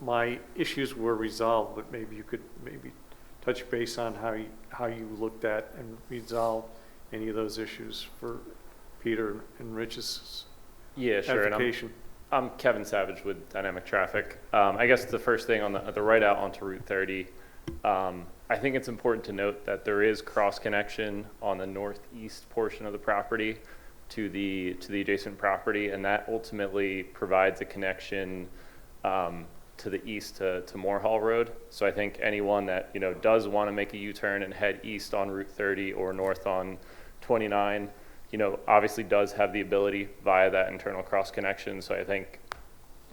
my issues were resolved, but maybe you could touch base on how you looked at and resolve any of those issues for Peter and Rich's Yeah, sure. edification. I'm Kevin Savage with Dynamic Traffic. I guess the first thing on the right out onto Route 30, I think it's important to note that there is cross connection on the northeast portion of the property to the adjacent property, and that ultimately provides a connection to the east to Moore Hall Road. So I think anyone that does want to make a U-turn and head east on Route 30 or north on 29, obviously does have the ability via that internal cross connection. So I think,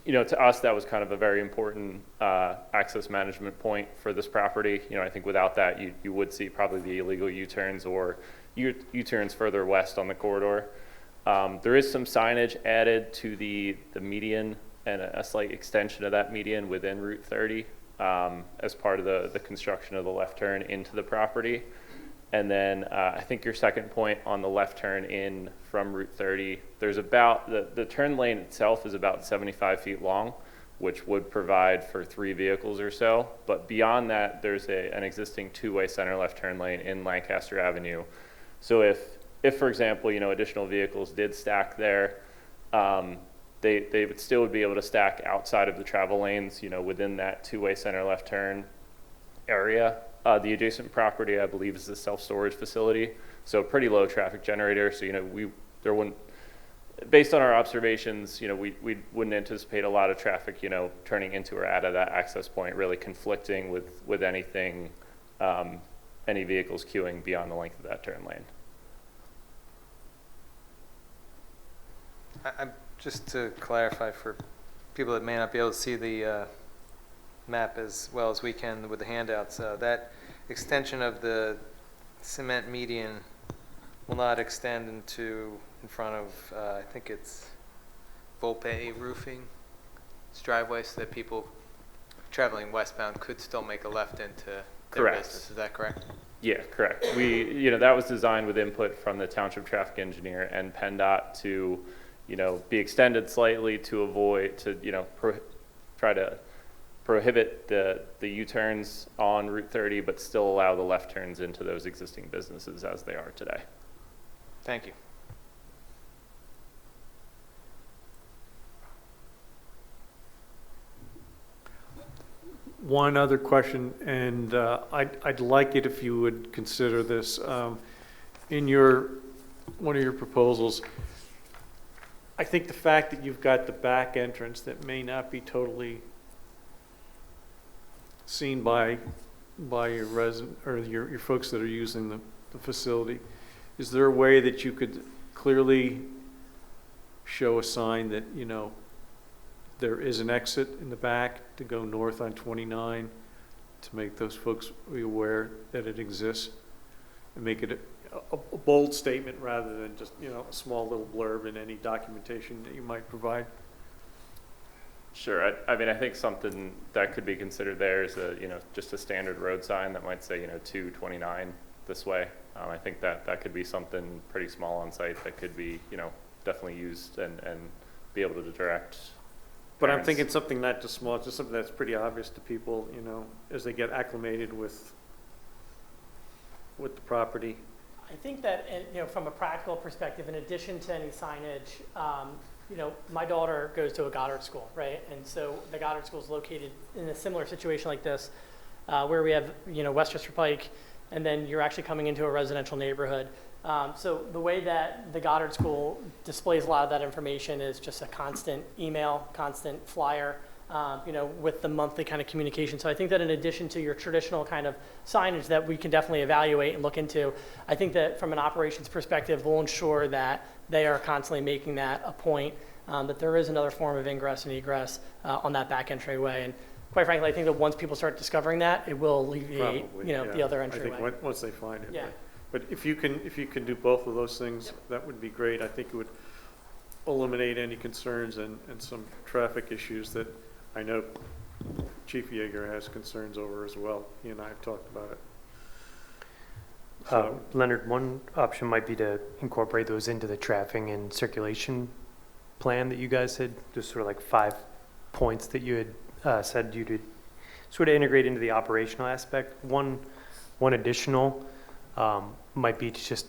to us, that was kind of a very important access management point for this property. I think without that, you would see probably the illegal U-turns or U-turns further west on the corridor. There is some signage added to the median and a slight extension of that median within Route 30 as part of the construction of the left turn into the property. And then I think your second point on the left turn in from Route 30, there's about, the turn lane itself is about 75 feet long, which would provide for 3 vehicles or so. But beyond that, there's an existing 2-way center left turn lane in Lancaster Avenue. So if for example, additional vehicles did stack there, they would still be able to stack outside of the travel lanes, within that 2-way center left turn area. The adjacent property, I believe, is a self-storage facility, so pretty low traffic generator. So there wouldn't, based on our observations, we wouldn't anticipate a lot of traffic, turning into or out of that access point, really conflicting with anything, any vehicles queuing beyond the length of that turn lane. Just to clarify for people that may not be able to see the map as well as we can with the handouts, that extension of the cement median will not extend in front of, I think it's Volpe Roofing. It's driveway, so that people traveling westbound could still make a left into their business. Is that correct? Yeah, correct. That was designed with input from the Township traffic engineer and PennDOT to, be extended slightly to avoid, try to prohibit the U-turns on Route 30, but still allow the left turns into those existing businesses as they are today. Thank you. One other question, and I'd like it if you would consider this. In one of your proposals, I think the fact that you've got the back entrance that may not be totally seen by your resident or your folks that are using the facility, is there a way that you could clearly show a sign that there is an exit in the back to go north on 29 to make those folks be aware that it exists, and make it a bold statement rather than just a small little blurb in any documentation that you might provide? Sure. I think something that could be considered there is just a standard road sign that might say 229 this way. I think that could be something pretty small on site that could be definitely used and be able to direct But I'm parents. thinking something not too small, just something that's pretty obvious to people, you know, as they get acclimated with the property. I think that, you know, from a practical perspective, in addition to any signage, you know, my daughter goes to a Goddard school, right? And so the Goddard school is located in a similar situation like this, where we have, you know, Westchester Pike, and then you're actually coming into a residential neighborhood. So the way that the Goddard school displays a lot of that information is just a constant email, constant flyer, you know, with the monthly kind of communication. So I think that in addition to your traditional kind of signage that we can definitely evaluate and look into, I think that from an operations perspective, we'll ensure that they are constantly making that a point, that there is another form of ingress and egress on that back entryway. And quite frankly, I think that once people start discovering that, it will alleviate, Probably, you know, yeah. the other I think entryway. once they find it. Yeah. But if you can do both of those things, that would be great. I think it would eliminate any concerns and some traffic issues that I know Chief Yeager has concerns over as well. He and I have talked about it. So, Leonard, one option might be to incorporate those into the traffic and circulation plan that you guys had, just sort of like 5 points that you had said you would sort of integrate into the operational aspect. One additional might be to just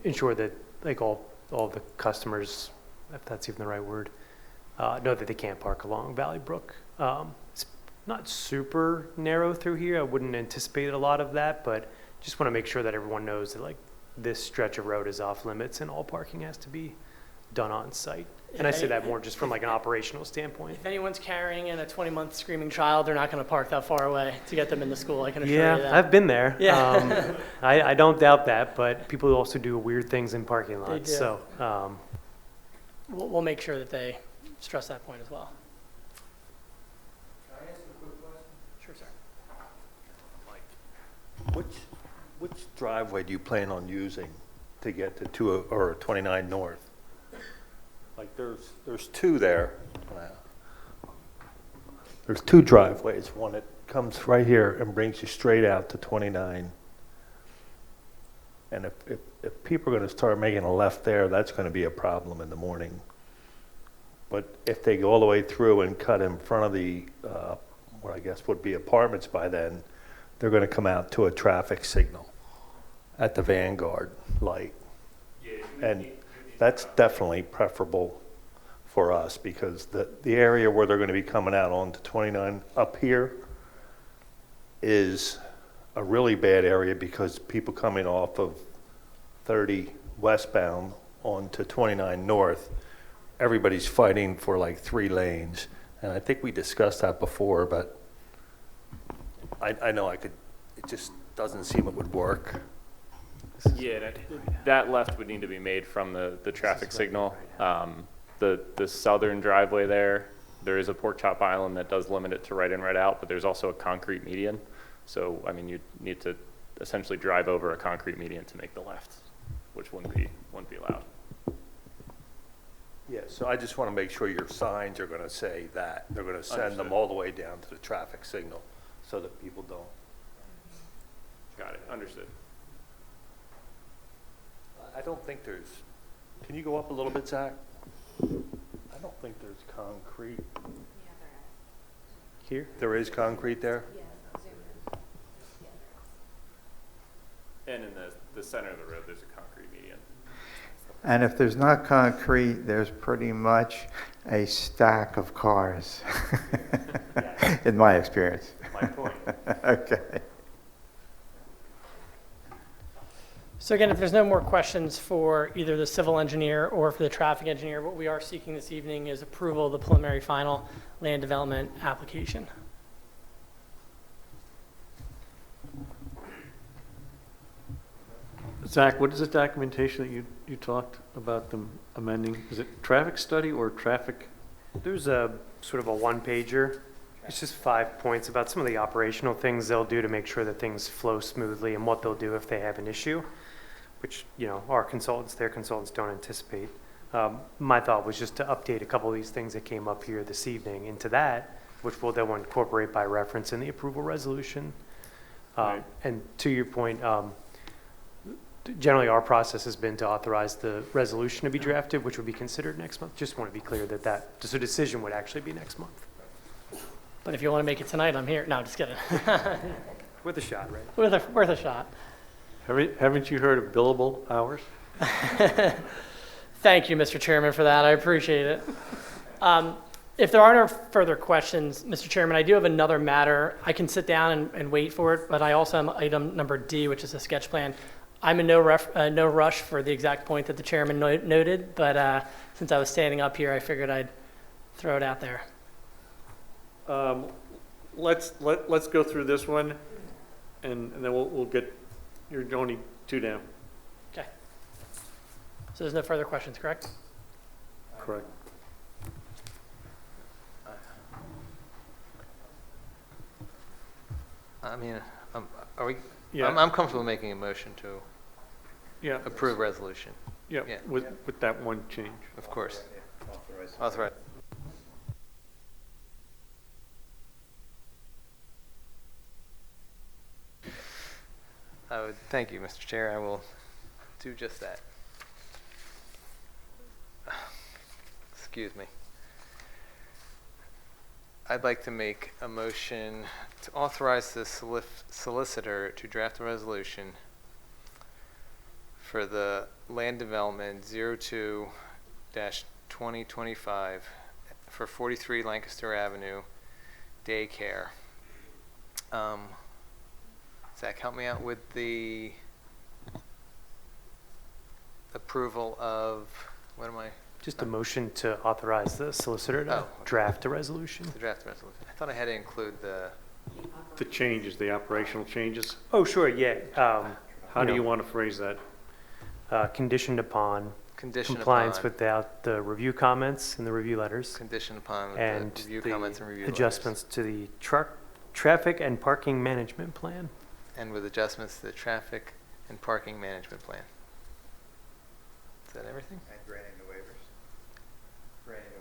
ensure that like all the customers, if that's even the right word, know that they can't park along Valley Brook. It's not super narrow through here. I wouldn't anticipate a lot of that, but just want to make sure that everyone knows that like this stretch of road is off limits and all parking has to be done on site. And I say that more just from like an operational standpoint. If anyone's carrying in a 20-month screaming child, they're not going to park that far away to get them into school. I can assure you that. Yeah, I've been there. Yeah. I don't doubt that, but people also do weird things in parking lots. They do. So, We'll make sure that they stress that point as well. Can I ask a quick question? Sure, sir. Which driveway do you plan on using to get to 29 North? Like there's two there. There's two driveways. One that comes right here and brings you straight out to 29. And if people are going to start making a left there, that's going to be a problem in the morning. But if they go all the way through and cut in front of the, what I guess would be apartments by then, they're going to come out to a traffic signal at the Vanguard light. And that's definitely preferable for us because the area where they're going to be coming out onto 29 up here is a really bad area because people coming off of 30 westbound onto 29 north, everybody's fighting for like 3 lanes. And I think we discussed that before, but I know it just doesn't seem it would work. Yeah, that left would need to be made from the traffic signal. The southern driveway there is a pork chop island that does limit it to right in, right out, but there's also a concrete median. So, I mean, you need to essentially drive over a concrete median to make the left, which wouldn't be allowed. Yeah, so I just want to make sure your signs are going to say that. They're going to send them Understood. all the way down to the traffic signal so that people don't. Got it, understood. I don't think there's, can you go up a little bit, Zach? I don't think there's concrete. here? There is concrete there? And in the center of the road, there's a concrete median. And if there's not concrete, there's pretty much a stack of cars, in my experience. My point. Okay. So again, if there's no more questions for either the civil engineer or for the traffic engineer, what we are seeking this evening is approval of the preliminary final land development application. Zach, what is the documentation that you talked about them amending? Is it traffic study or traffic? There's a sort of a 1-pager. It's just 5 points about some of the operational things they'll do to make sure that things flow smoothly and what they'll do if they have an issue, which, you know, their consultants don't anticipate. My thought was just to update a couple of these things that came up here this evening into that, which we'll then incorporate by reference in the approval resolution. Right. And to your point, Generally, our process has been to authorize the resolution to be drafted, which would be considered next month. Just want to be clear that so decision would actually be next month. But if you want to make it tonight, I'm here. No, just kidding. With a shot, right? Worth a shot. Haven't you heard of billable hours? Thank you, Mr. Chairman, for that. I appreciate it. If there are no further questions, Mr. Chairman, I do have another matter. I can sit down and wait for it, but I also have item number D, which is a sketch plan. I'm in no rush for the exact point that the chairman noted, but since I was standing up here, I figured I'd throw it out there. Let's go through this one, and then we'll get, you're only 2 down. Okay. So there's no further questions, correct? Correct. I mean, are we? Yeah. I'm comfortable making a motion to Yeah. approve resolution. Yeah, Yeah. with that one change. Of course. Authorize. Thank you, Mr. Chair. I will do just that. Excuse me. I'd like to make a motion to authorize the solicitor to draft a resolution for the land development 02-2025 for 43 Lancaster Avenue daycare. Zach, help me out with the approval of, what am I? Just a motion to authorize the solicitor to draft a resolution. The draft resolution. I thought I had to include the changes, the operational changes. Oh, sure, yeah. How do you want to phrase that? Conditioned upon condition compliance upon, without the review comments and the review letters. condition upon with And the review the comments and review adjustments to the traffic and parking management plan. letters. And with adjustments to the traffic and parking management plan. Is that everything? And granting the waivers.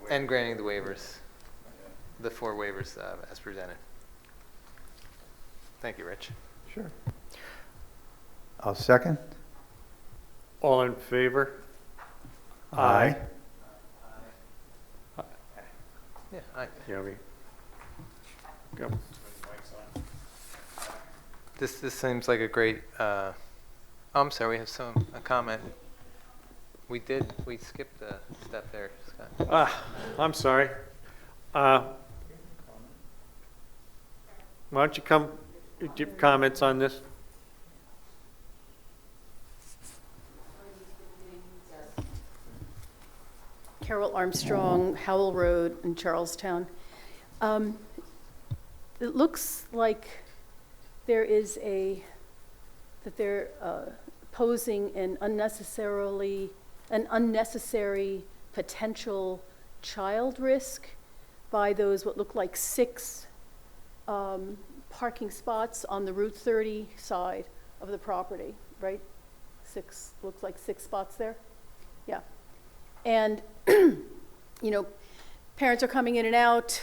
And granting the waivers. The 4 waivers as presented. Thank you, Rich. Sure. I'll second. All in favor? Aye. Yeah, aye. Yeah, go. This seems like a great, I'm sorry, we have a comment. We skipped a step there, Scott. I'm sorry. Why don't you come give comments on this? Carol Armstrong, Howell Road in Charlestown. It looks like they're posing an unnecessary potential child risk by those what look like 6 parking spots on the Route 30 side of the property, right? Looks like 6 spots there. Yeah. And, parents are coming in and out.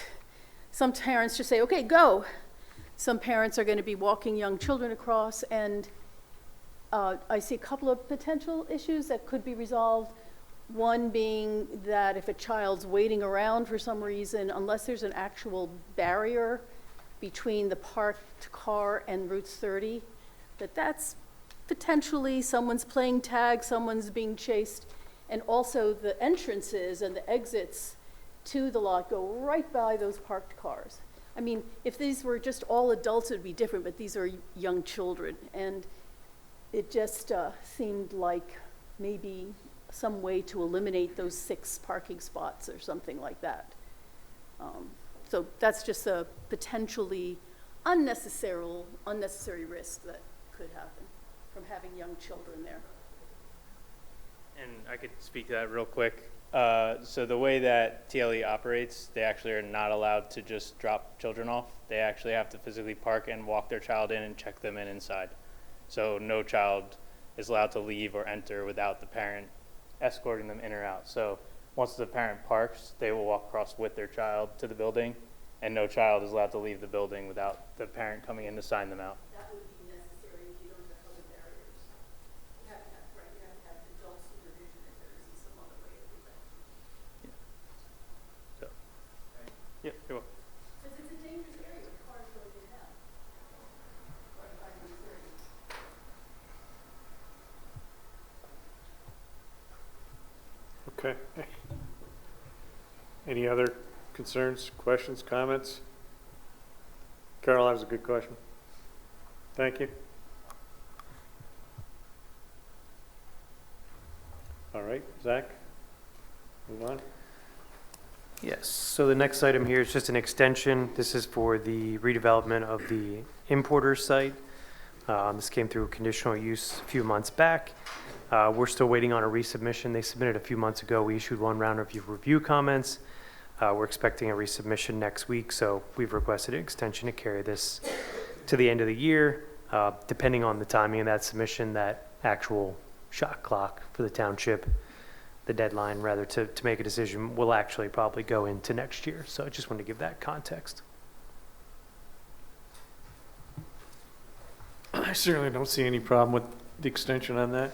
Some parents just say, okay, go. Some parents are going to be walking young children across, and I see a couple of potential issues that could be resolved. One being that if a child's waiting around for some reason, unless there's an actual barrier between the parked car and Route 30, that's potentially someone's playing tag, someone's being chased. And also the entrances and the exits to the lot go right by those parked cars. I mean, if these were just all adults, it would be different, but these are young children. And it just seemed like maybe some way to eliminate those 6 parking spots or something like that. So that's just a potentially unnecessary risk that could happen from having young children there. And I could speak to that real quick. So the way that TLE operates, they actually are not allowed to just drop children off. They actually have to physically park and walk their child in and check them in inside. So no child is allowed to leave or enter without the parent escorting them in or out. So once the parent parks, they will walk across with their child to the building, and no child is allowed to leave the building without the parent coming in to sign them out. That would be necessary if you don't have other barriers. You have to have Yeah, you're welcome. Because it's a dangerous area with cars going in and out. Okay. Any other concerns, questions, comments? Carol, that was a good question. Thank you. All right, Zach, move on. Yes, so the next item here is just an extension. This is for the redevelopment of the importer site. This came through conditional use a few months back. We're still waiting on a resubmission. They submitted a few months ago. We issued one round of review comments. We're expecting a resubmission next week, so we've requested an extension to carry this to the end of the year. Depending on the timing of that submission, that actual shot clock for the township, the deadline rather to make a decision will actually probably go into next year. So I just wanted to give that context. I certainly don't see any problem with the extension on that.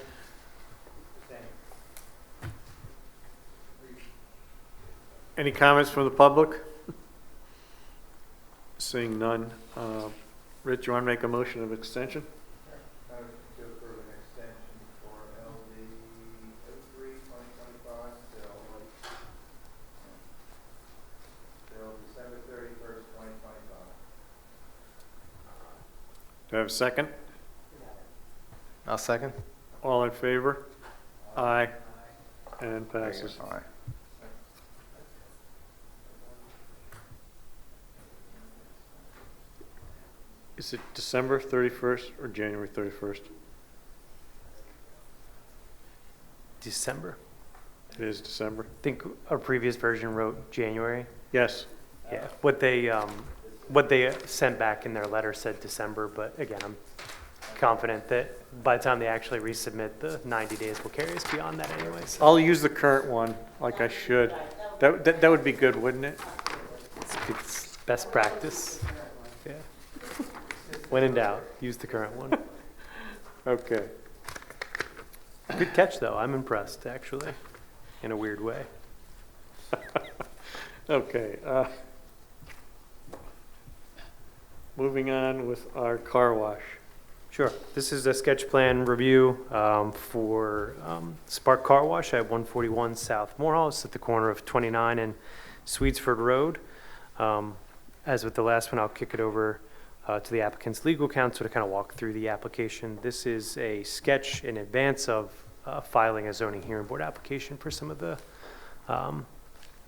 Any comments from the public? Seeing none. Rich, you want to make a motion of extension? Motion to approve an extension for LD 03/2025 till December 31st, 2025. Do I have a second? I'll second. All in favor? Aye. And passes. Aye. Is it December 31st or January 31st? December. It is December. I think our previous version wrote January. Yes. Yeah, what they sent back in their letter said December, but again, I'm confident that by the time they actually resubmit, the 90 days will carry us beyond that anyways. I'll use the current one like I should. That would be good, wouldn't it? It's best practice. Yeah. When in doubt, use the current one. Okay. Good catch, though. I'm impressed, actually, in a weird way. Okay. Moving on with our car wash. Sure. This is a sketch plan review for Spark Car Wash at 141 South Morehouse at the corner of 29 and Swedesford Road. As with the last one, I'll kick it over to the applicant's legal counsel to kind of walk through the application. This is a sketch in advance of filing a zoning hearing board application for some of the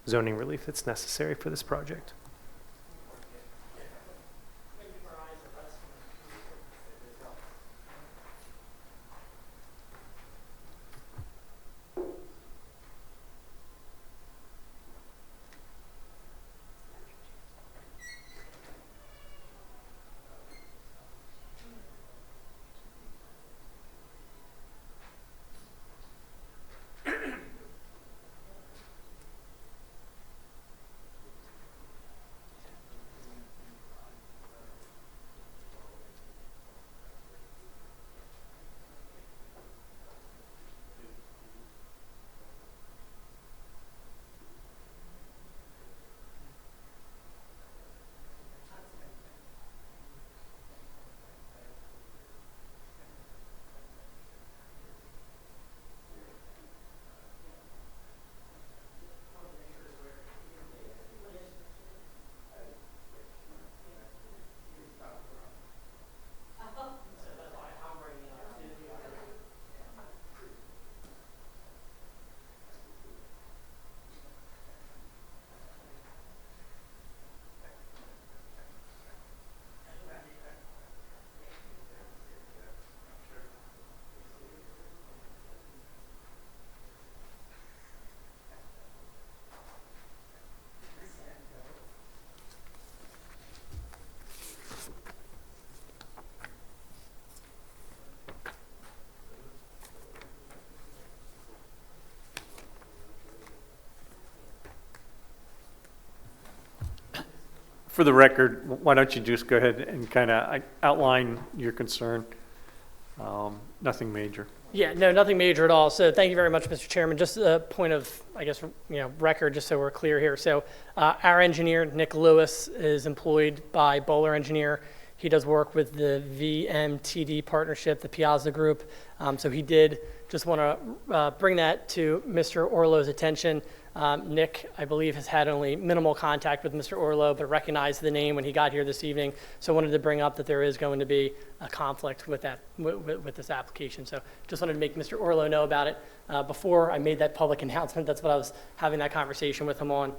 zoning relief that's necessary for this project. For the record, why don't you just go ahead and kind of outline your concern? Nothing major. Yeah, no, nothing major at all. So thank you very much, Mr. Chairman. Just a point of, I guess, record, just so we're clear here. So our engineer, Nick Lewis, is employed by Bowler Engineer. He does work with the VMTD partnership, the Piazza Group. So he did just want to bring that to Mr. Orlo's attention. Nick, I believe, has had only minimal contact with Mr. Orlo, but recognized the name when he got here this evening. So I wanted to bring up that there is going to be a conflict with that, with this application. So just wanted to make Mr. Orlo know about it before I made that public announcement. That's what I was having that conversation with him on,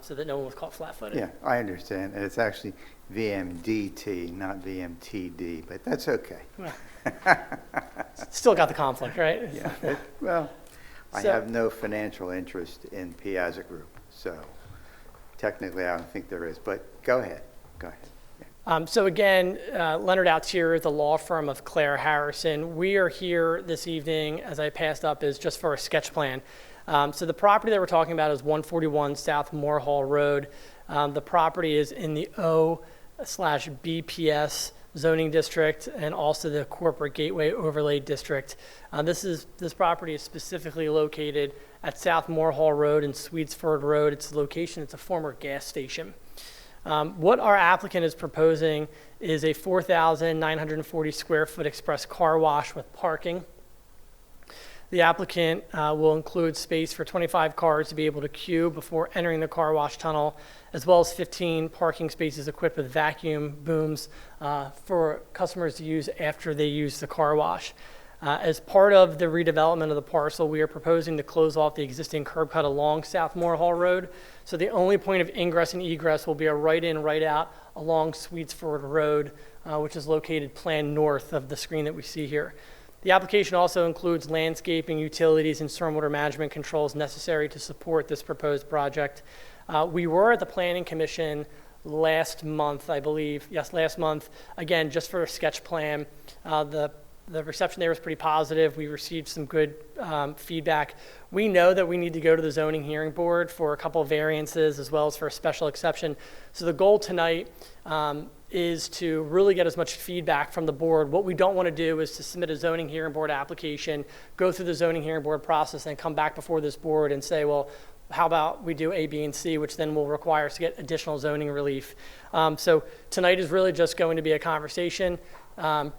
so that no one was caught flat-footed. Yeah, I understand. And it's actually VMDT, not VMTD, but that's okay. Still got the conflict, right? Yeah, well, I So- have no financial interest in Piazza Group, so technically I don't think there is, but go ahead, go ahead. Yeah. So again, Leonard Altier, the law firm of Claire Harrison. We are here this evening, as I passed up, is just for a sketch plan. So the property that we're talking about is 141 South Moore Hall Road. The property is in the O/BPS zoning district and also the corporate gateway overlay district. This property is specifically located at South Moore Hall Road and Swedesford Road. It's a a former gas station. What our applicant is proposing is a 4,940 square foot express car wash with parking. The applicant will include space for 25 cars to be able to queue before entering the car wash tunnel, as well as 15 parking spaces equipped with vacuum booms for customers to use after they use the car wash. As part of the redevelopment of the parcel, we are proposing to close off the existing curb cut along South Moore Hall Road. So the only point of ingress and egress will be a right-in, right-out along Swedesford Road, which is located planned north of the screen that we see here. The application also includes landscaping, utilities, and stormwater management controls necessary to support this proposed project. We were at the Planning Commission last month, I believe. Yes, last month. Again, just for a sketch plan. The reception there was pretty positive. We received some good feedback. We know that we need to go to the zoning hearing board for a couple of variances as well as for a special exception. So the goal tonight is to really get as much feedback from the board. What we don't want to do is to submit a zoning hearing board application, go through the zoning hearing board process, and come back before this board and say, well, how about we do A, B, and C, which then will require us to get additional zoning relief. So tonight is really just going to be a conversation,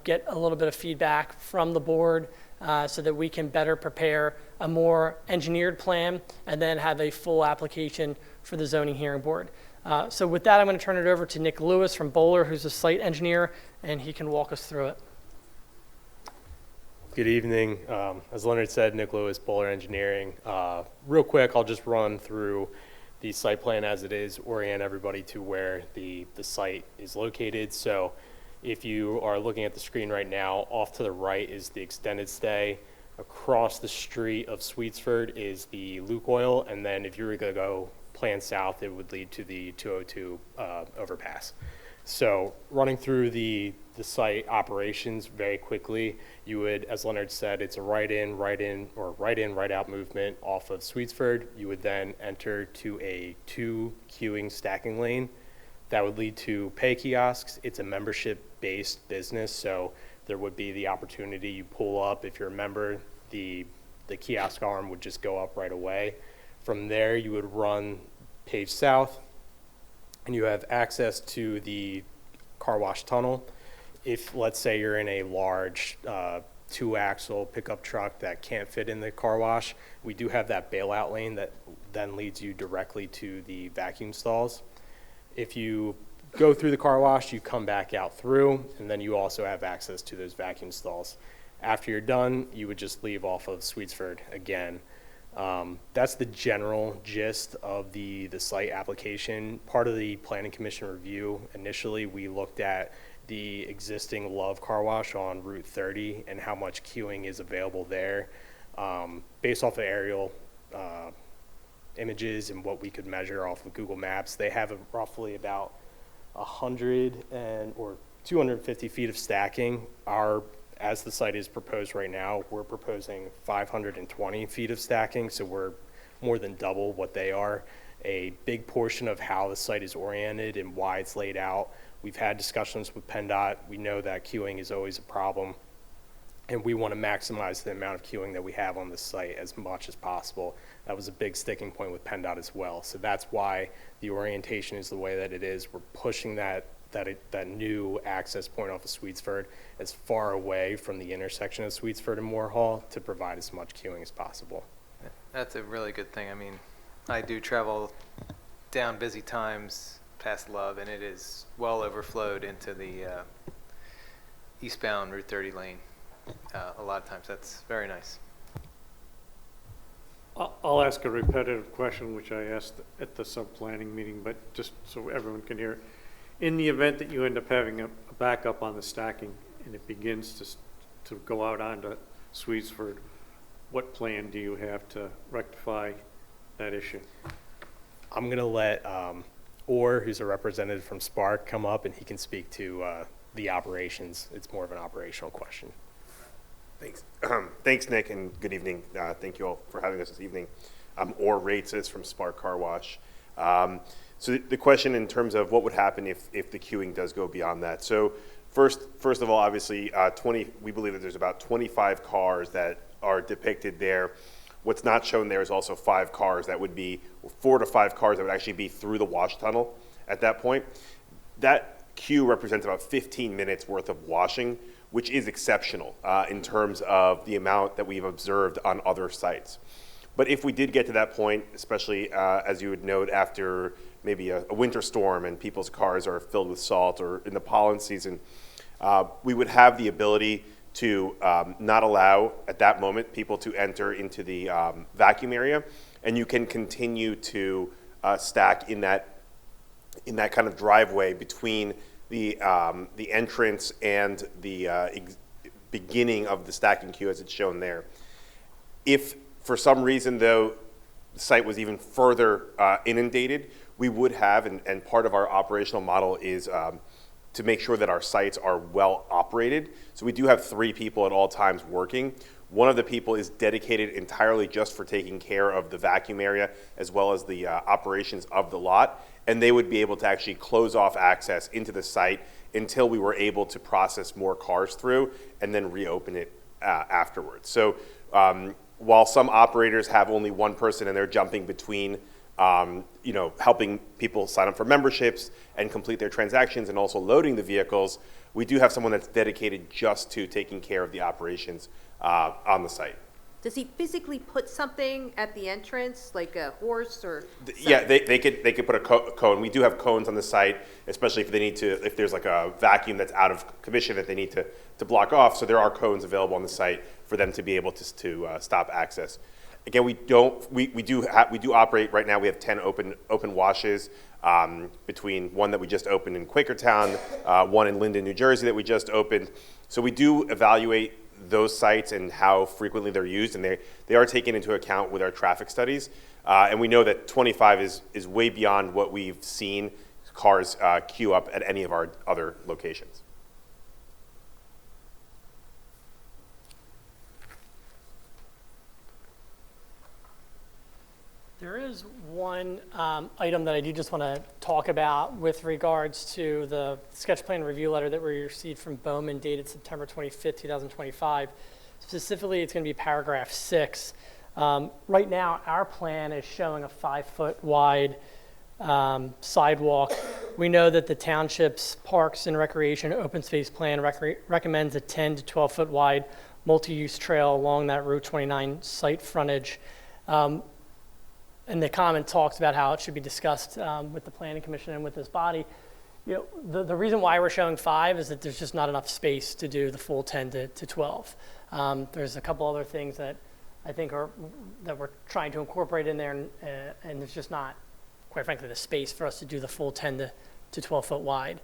get a little bit of feedback from the board so that we can better prepare a more engineered plan and then have a full application for the zoning hearing board. So with that, I'm going to turn it over to Nick Lewis from Bowler, who's a site engineer, and he can walk us through it. Good evening. As Leonard said, Nick Lewis, Bowler Engineering. Real quick, I'll just run through the site plan as it is, orient everybody to where the site is located. So if you are looking at the screen right now, off to the right is the extended stay. Across the street of Swedesford is the Luke Oil, and then if you were going to go plan south, it would lead to the 202 overpass. So running through the site operations very quickly, you would, as Leonard said, it's a right-in, right-out movement off of Swedesford. You would then enter to a 2 queuing stacking lane. That would lead to pay kiosks. It's a membership-based business, so there would be the opportunity you pull up. If you're a member, the kiosk arm would just go up right away. From there, you would run page south, and you have access to the car wash tunnel. If, let's say, you're in a large 2-axle pickup truck that can't fit in the car wash, we do have that bailout lane that then leads you directly to the vacuum stalls. If you go through the car wash, you come back out through, and then you also have access to those vacuum stalls. After you're done, you would just leave off of Swedesford again. That's the general gist of the site application. Part of the Planning Commission review, initially we looked at the existing Love Car Wash on Route 30 and how much queuing is available there. Based off of aerial images and what we could measure off of Google Maps, they have roughly about 100 or 250 feet of stacking. As the site is proposed right now, we're proposing 520 feet of stacking, so we're more than double what they are. A big portion of how the site is oriented and why it's laid out, we've had discussions with PennDOT. We know that queuing is always a problem. and we want to maximize the amount of queuing that we have on the site as much as possible. That was a big sticking point with PennDOT as well. So that's why the orientation is the way that it is. We're pushing that new access point off of Sweetsford as far away from the intersection of Sweetsford and Moore Hall to provide as much queuing as possible. That's a really good thing. I mean, I do travel down busy times past Love, and it is well overflowed into the eastbound Route 30 lane. A lot of times. That's very nice. I'll ask a repetitive question, which I asked at the sub-planning meeting, but just so everyone can hear. In the event that you end up having a backup on the stacking and it begins to go out onto Sweetsford, what plan do you have to rectify that issue? I'm going to let Orr, who's a representative from Spark, come up and he can speak to the operations. It's more of an operational question. Thanks. Thanks, Nick, and good evening. Thank you all for having us this evening. Orr Rates from Spark Car Wash. So the question in terms of what would happen if the queuing does go beyond that. So first of all, obviously, we believe that there's about 25 cars that are depicted there. What's not shown there is also 4 to 5 cars that would actually be through the wash tunnel at that point. That queue represents about 15 minutes worth of washing, which is exceptional in terms of the amount that we've observed on other sites. But if we did get to that point, especially as you would note after maybe a winter storm and people's cars are filled with salt or in the pollen season, we would have the ability to not allow at that moment people to enter into the vacuum area, and you can continue to stack in that kind of driveway between the entrance and the beginning of the stacking queue as it's shown there. If for some reason, though, the site was even further inundated, we would have, and part of our operational model is to make sure that our sites are well operated. So we do have 3 people at all times working. One of the people is dedicated entirely just for taking care of the vacuum area as well as the operations of the lot, and they would be able to actually close off access into the site until we were able to process more cars through and then reopen it afterwards. So while some operators have only one person and they're jumping between helping people sign up for memberships and complete their transactions and also loading the vehicles, we do have someone that's dedicated just to taking care of the operations on the site. Does he physically put something at the entrance, like a horse or? Yeah, they could put a cone. We do have cones on the site, especially if there's like a vacuum that's out of commission that they need to block off. So there are cones available on the site for them to be able to stop access. Again, we do operate right now. We have 10 open washes between one that we just opened in Quakertown, one in Linden, New Jersey that we just opened. So we do evaluate those sites and how frequently they're used, and they are taken into account with our traffic studies. And we know that 25 is way beyond what we've seen cars queue up at any of our other locations. There is one item that I do just want to talk about with regards to the sketch plan review letter that we received from Bowman dated September 25th, 2025. Specifically, it's going to be paragraph 6. Right now, our plan is showing a 5-foot wide sidewalk. We know that the Township's Parks and Recreation Open Space Plan recommends a 10 to 12-foot wide multi-use trail along that Route 29 site frontage. And the comment talks about how it should be discussed with the Planning Commission and with this body. The reason why we're showing 5 is that there's just not enough space to do the full 10 to 12. There's a couple other things that I think that we're trying to incorporate in there, and there's just not, quite frankly, the space for us to do the full 10 to 12 foot wide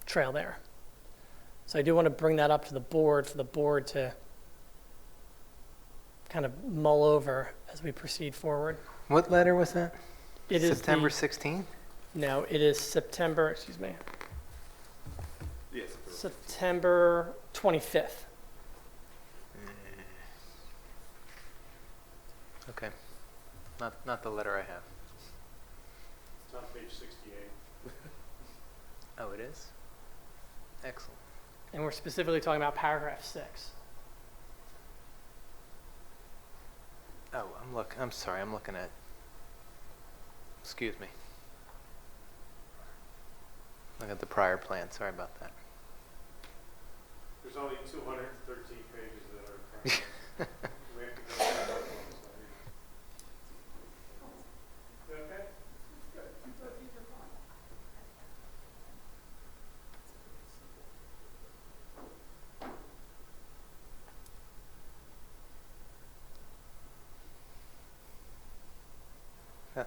trail there. So I do want to bring that up to the board for the board to kind of mull over as we proceed forward. What letter was that? It is September 16th? No, it is September, excuse me. Yes. September 25th. Okay. Not the letter I have. It's on page 68. Oh, it is? Excellent. And we're specifically talking about paragraph 6. Oh, I'm sorry, I'm looking at, excuse me. Look at the prior plan, sorry about that. There's only 213 pages that are current. We have to go through that one, so you okay?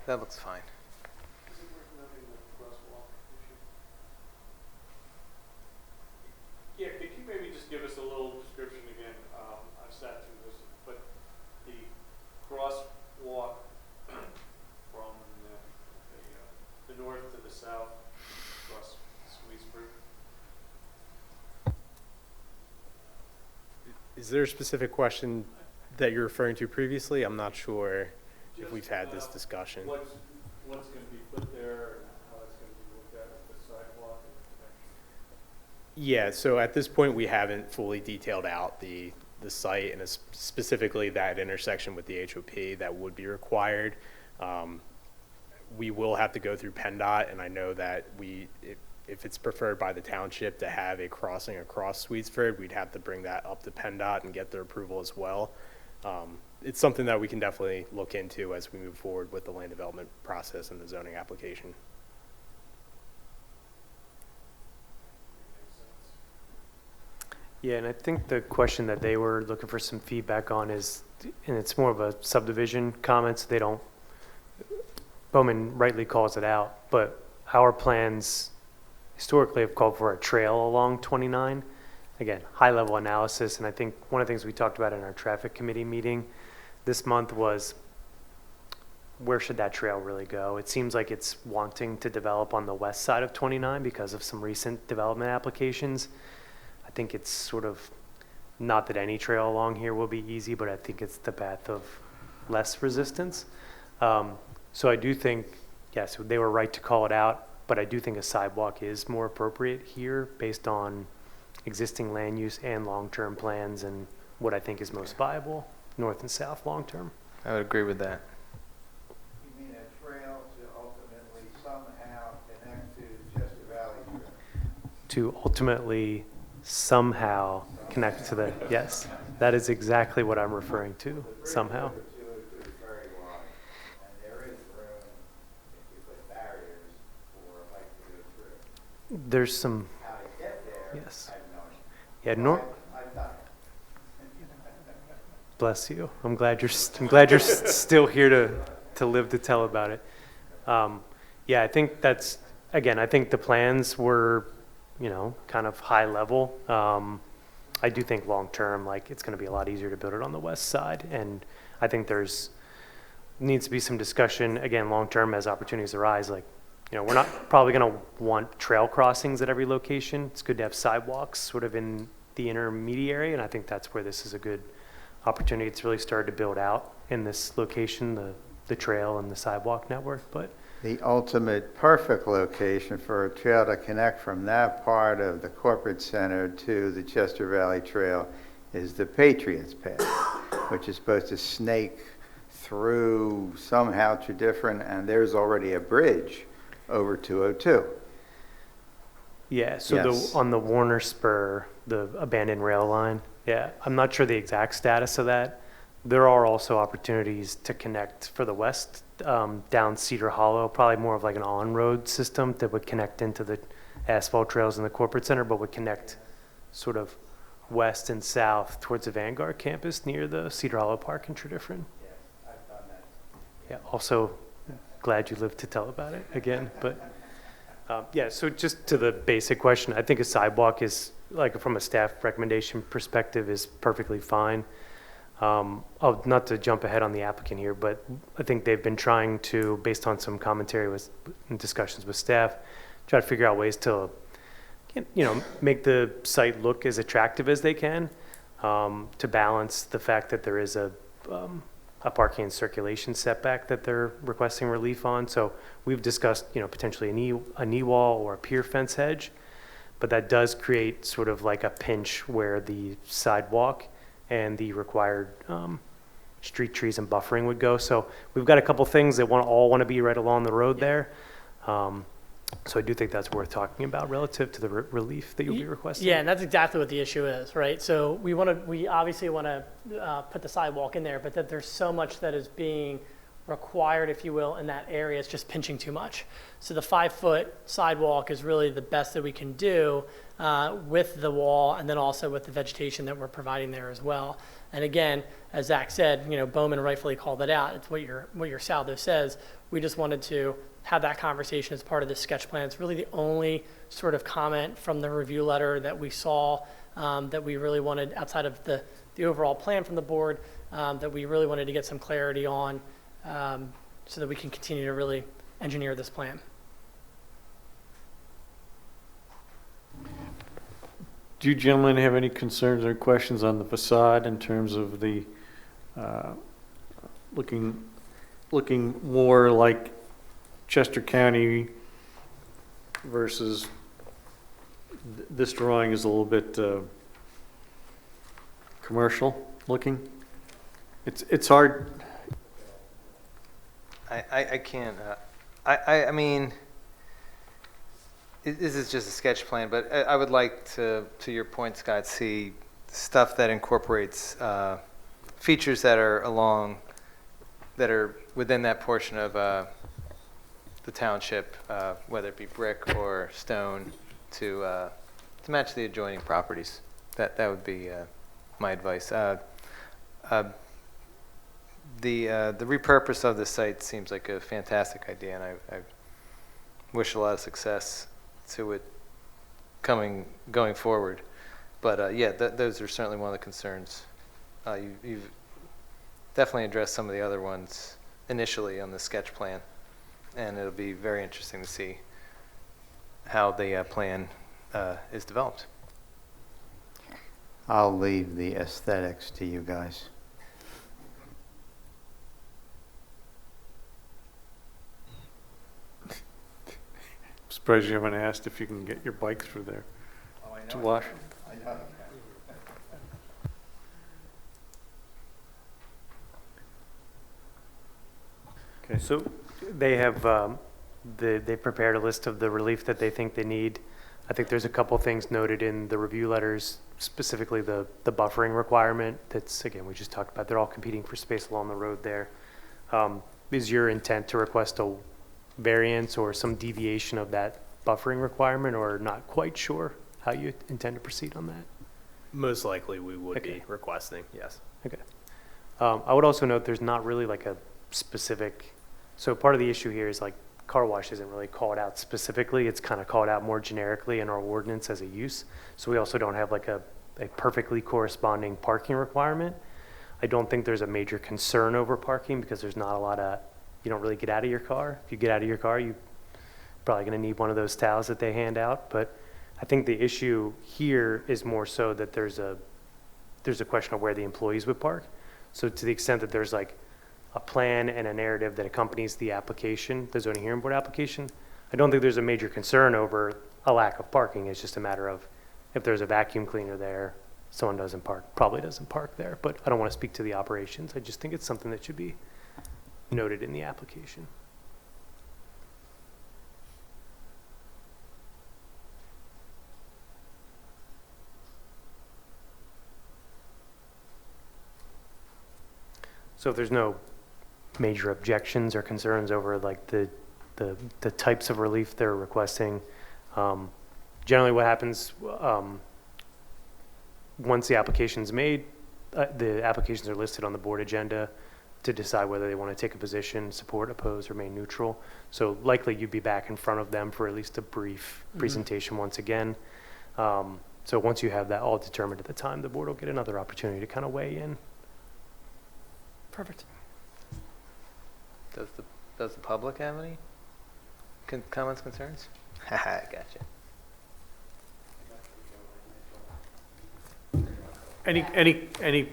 That looks fine. Yeah, could you maybe just give us a little description again? I've sat through this, but the crosswalk from the north to the south across Sweetsburg. Is there a specific question that you're referring to previously? I'm not sure if we've had this discussion. What's going to be put there and how it's going to be looked at with the sidewalk and connection? Yeah, so at this point, we haven't fully detailed out the site and specifically that intersection with the HOP that would be required. We will have to go through PennDOT, and I know that if it's preferred by the township to have a crossing across Sweetsford, we'd have to bring that up to PennDOT and get their approval as well. It's something that we can definitely look into as we move forward with the land development process and the zoning application. Yeah, and I think the question that they were looking for some feedback on is, and it's more of a subdivision comment, so they don't, Bowman rightly calls it out, but our plans historically have called for a trail along 29. Again, high-level analysis, and I think one of the things we talked about in our traffic committee meeting this month was where should that trail really go? It seems like it's wanting to develop on the west side of 29 because of some recent development applications. I think it's sort of, not that any trail along here will be easy, but I think it's the path of less resistance. So I do think, yes, they were right to call it out, but I do think a sidewalk is more appropriate here based on existing land use and long-term plans and what I think is most viable, north and south long-term. I would agree with that. You mean a trail to ultimately somehow connect to Chester Valley Trail? To ultimately somehow connect to the, yes, that is exactly what I'm referring to, somehow. There's some, How to get there, yes. I have no Yeah, idea. I've done it. bless you. I'm glad you're still here to live to tell about it. Yeah, I think that's, again, I think the plans were, kind of high level. I do think long-term, like, it's going to be a lot easier to build it on the west side. And I think needs to be some discussion, again, long-term as opportunities arise. Like, we're not probably going to want trail crossings at every location. It's good to have sidewalks sort of in the intermediary. And I think that's where this is a good opportunity. It's really started to build out in this location, the trail and the sidewalk network. But The ultimate perfect location for a trail to connect from that part of the corporate center to the Chester Valley Trail is the Patriots Path, which is supposed to snake through somehow to different, and there's already a bridge over 202. yeah, so Yes. on the Warner Spur, the abandoned rail line, yeah, I'm not sure the exact status of that. There are also opportunities to connect for the west down Cedar Hollow, probably more of like an on-road system that would connect into the asphalt trails in the corporate center, but would connect sort of west and south towards the Vanguard campus near the Cedar Hollow Park and Tredyffrin. Yes, I've done that. Yeah, also glad you lived to tell about it again. But yeah, so just to the basic question, I think a sidewalk is, like, from a staff recommendation perspective, is perfectly fine. Not to jump ahead on the applicant here, but I think they've been trying to, based on some commentary and discussions with staff, try to figure out ways to, make the site look as attractive as they can, to balance the fact that there is a parking and circulation setback that they're requesting relief on. So we've discussed, potentially a knee wall or a pier fence hedge. but that does create sort of like a pinch where the sidewalk and the required street trees and buffering would go. So we've got a couple things that all want to be right along the road there. So I do think that's worth talking about relative to the relief that you'll be requesting. Yeah, and that's exactly what the issue is, right? So we obviously want to put the sidewalk in there, but that there's so much that is being required, if you will, in that area. It's just pinching too much. So the 5-foot sidewalk is really the best that we can do with the wall, and then also with the vegetation that we're providing there as well. And again, as Zach said, Bowman rightfully called it out. It's what your saldo says. We just wanted to have that conversation as part of the sketch plan. It's really the only sort of comment from the review letter that we saw that we really wanted, outside of the overall plan from the board, that we really wanted to get some clarity on, so that we can continue to really engineer this plan. Do you gentlemen have any concerns or questions on the facade in terms of the looking more like Chester County versus this drawing is a little bit commercial looking? It's hard. I can't. I mean, this is just a sketch plan, but I would like to your point, Scott, see stuff that incorporates features that are within that portion of the township, whether it be brick or stone, to match the adjoining properties. That would be my advice. The repurpose of the site seems like a fantastic idea, and I wish a lot of success to it going forward. But yeah, those are certainly one of the concerns. You've definitely addressed some of the other ones initially on the sketch plan, and it'll be very interesting to see how the plan is developed. I'll leave the aesthetics to you guys. Surprised you haven't asked if you can get your bike through there to wash. Okay, so they have they prepared a list of the relief that they think they need. I think there's a couple things noted in the review letters, specifically the buffering requirement. That's, again, we just talked about. They're all competing for space along the road there. Is your intent to request a variance or some deviation of that buffering requirement, or not quite sure how you intend to proceed on that? Most likely we would be requesting, yes. Okay. I would also note there's not really like a specific, so part of the issue here is like car wash isn't really called out specifically. It's kind of called out more generically in our ordinance as a use. So we also don't have like a perfectly corresponding parking requirement. I don't think there's a major concern over parking because there's not a lot of, you don't really get out of your car. If you get out of your car, you're probably going to need one of those towels that they hand out. But I think the issue here is more so that there's a question of where the employees would park. So to the extent that there's like a plan and a narrative that accompanies the application, the zoning hearing board application, I don't think there's a major concern over a lack of parking. It's just a matter of if there's a vacuum cleaner there, someone probably doesn't park there. But I don't want to speak to the operations. I just think it's something that should be noted in the application. So if there's no major objections or concerns over like the types of relief they're requesting, generally what happens once the application's made, the applications are listed on the board agenda to decide whether they want to take a position, support, oppose, or remain neutral. So likely you'd be back in front of them for at least a brief presentation once again. So once you have that all determined at the time, the board will get another opportunity to kind of weigh in. Perfect. Does the public have any comments, concerns? Haha, gotcha. Any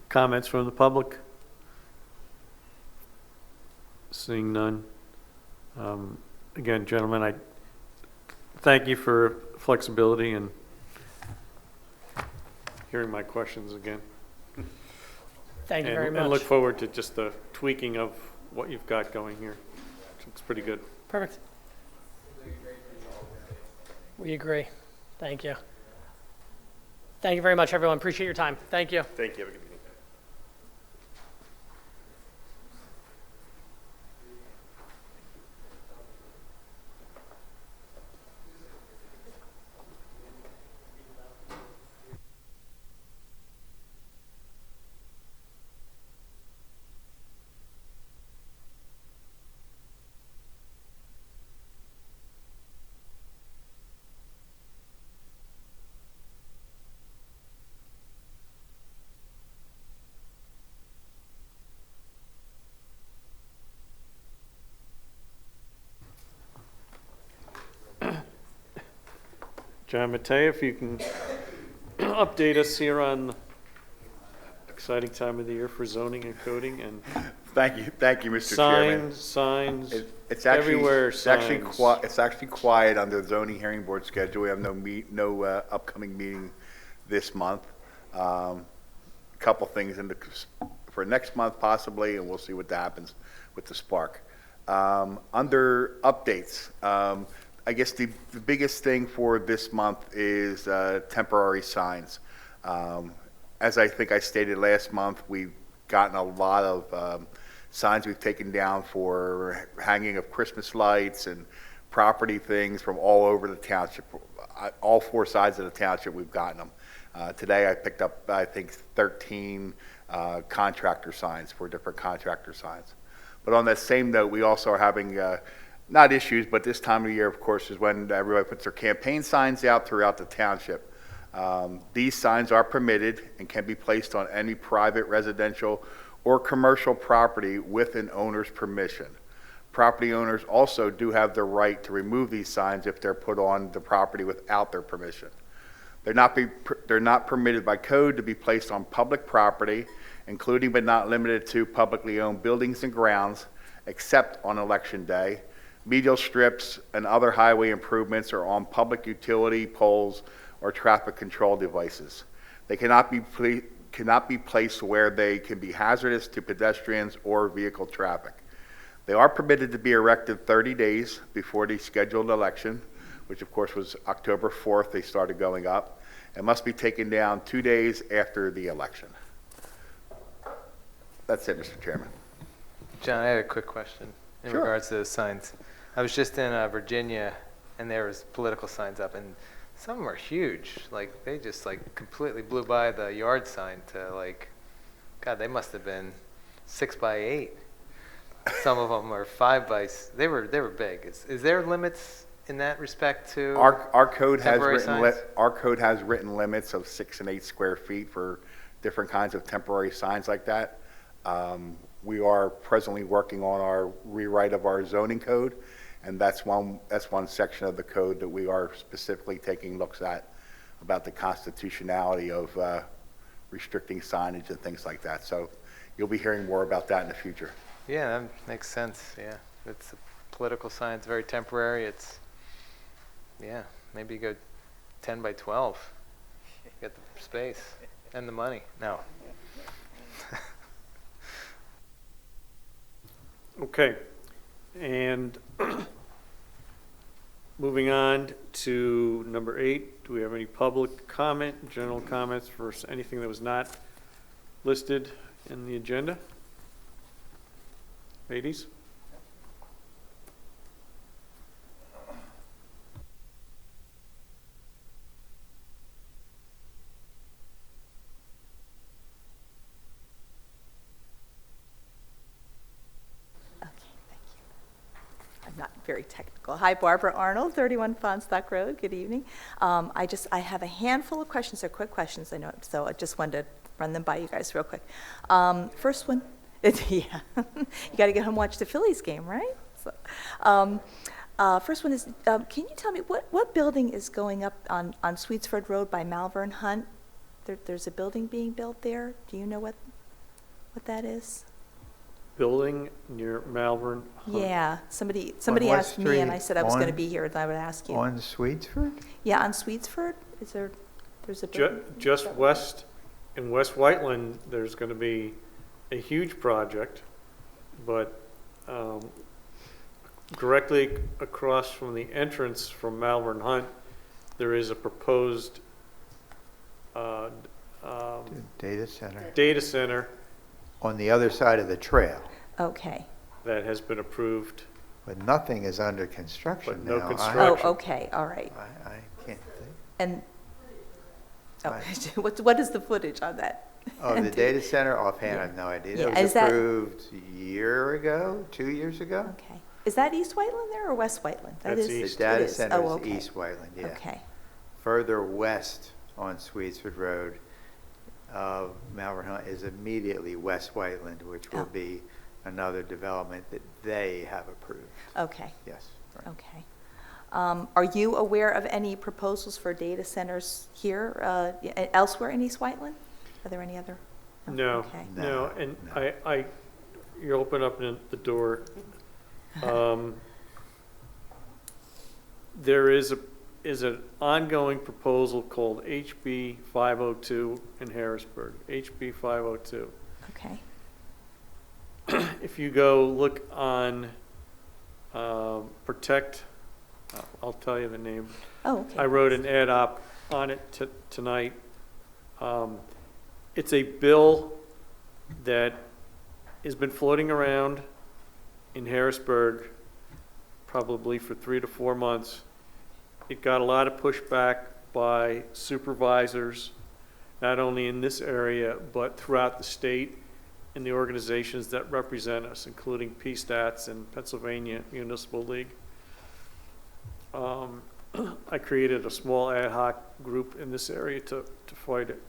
comments from the public? Seeing none. Again, gentlemen, thank you for flexibility and hearing my questions again. Thank you very And look much. forward to just the tweaking of what you've got going here. It's pretty good. Perfect. We agree. Thank you. Thank you very much, everyone. Appreciate your time. Thank you. Thank you. Have a good evening. John Matei, if you can update us here on exciting time of the year for zoning and coding and Thank you, Mr. Chairman. signs, It's actually, everywhere it's actually signs. it's actually quiet on the zoning hearing board schedule. We have no upcoming meeting this month. Couple things for next month possibly, and we'll see what happens with the Spark. Under updates, I guess the biggest thing for this month is temporary signs. As I think I stated last month, we've gotten a lot of signs we've taken down for hanging of Christmas lights and property things from all over the township. All 4 sides of the township, we've gotten them. Today I picked up, I think, 13 contractor signs for different contractor signs. But on that same note, we also are having not issues, but this time of year, of course, is when everybody puts their campaign signs out throughout the township. These signs are permitted and can be placed on any private, residential, or commercial property with an owner's permission. Property owners also do have the right to remove these signs if they're put on the property without their permission. They're not permitted by code to be placed on public property, including but not limited to publicly owned buildings and grounds, except on election day. Medial strips and other highway improvements are on public utility poles or traffic control devices. They cannot be placed where they can be hazardous to pedestrians or vehicle traffic. They are permitted to be erected 30 days before the scheduled election, which of course was October 4th, they started going up, and must be taken down 2 days after the election. That's it, Mr. Chairman. John, I had a quick question in Sure. regards to those signs. I was just in Virginia, and there was political signs up, and some of them are huge. Like, they just, like, completely blew by the yard sign to, like, God, they must have been 6 by 8. Some of them are 5 by, they were big. Is there limits in that respect to Our code has temporary written signs? our code has written limits of 6 and 8 square feet for different kinds of temporary signs like that. We are presently working on our rewrite of our zoning code, and that's one section of the code that we are specifically taking looks at about the constitutionality of restricting signage and things like that. So you'll be hearing more about that in the future. Yeah, that makes sense. Yeah, it's a political sign. It's very temporary. It's, yeah, maybe you go 10 by 12. Get the space and the money. No. Okay, and moving on to number 8, do we have any public comment, general comments for anything that was not listed in the agenda? Ladies? I'm not very technical. Hi, Barbara Arnold, 31 Fonstock Road. Good evening. I have a handful of questions. They're quick questions, I know, so I just wanted to run them by you guys real quick. First one, yeah, you got to get home and watch the Phillies game, right? So, first one is, can you tell me what building is going up on Sweetsford Road by Malvern Hunt? There's a building being built there. Do you know what that is? building near Malvern. Yeah, somebody what asked me, and I said I was going to street? be here, and I would ask you. On Sweetsford? Yeah, on Sweetsford, there's a building? Just west, in West Whiteland, there's going to be a huge project, but directly across from the entrance from Malvern Hunt, there is a proposed Data center. data center On the other side of the trail, Okay. that has been approved. but nothing is under construction But no now. construction. Oh, okay, all right. I can't think. And, oh, what is the footage on that? Oh, the data center, offhand, I have no idea. Yeah, That is was that- approved a year ago, 2 years ago? Okay. Is that East Whiteland there or West Whiteland? That That's is- east. The data it is. center Oh, is okay. East Whiteland, yeah. Okay, Further west on Sweetsford Road, Malvern Hunt is immediately West Whiteland, which will Oh. be another development that they have approved. okay, Yes, right. okay. Are you aware of any proposals for data centers here, elsewhere in East Whiteland? Are there any other? No, Okay. no, and No. you open up the door. There is an ongoing proposal called HB 502 in Harrisburg, HB 502. Okay, If you go look on Protect, I'll tell you the name. oh, okay. I wrote an ad op on it tonight. It's a bill that has been floating around in Harrisburg probably for 3 to 4 months. It got a lot of pushback by supervisors, not only in this area, but throughout the state and the organizations that represent us, including PSTATS and Pennsylvania Municipal League. I created a small ad hoc group in this area to fight it.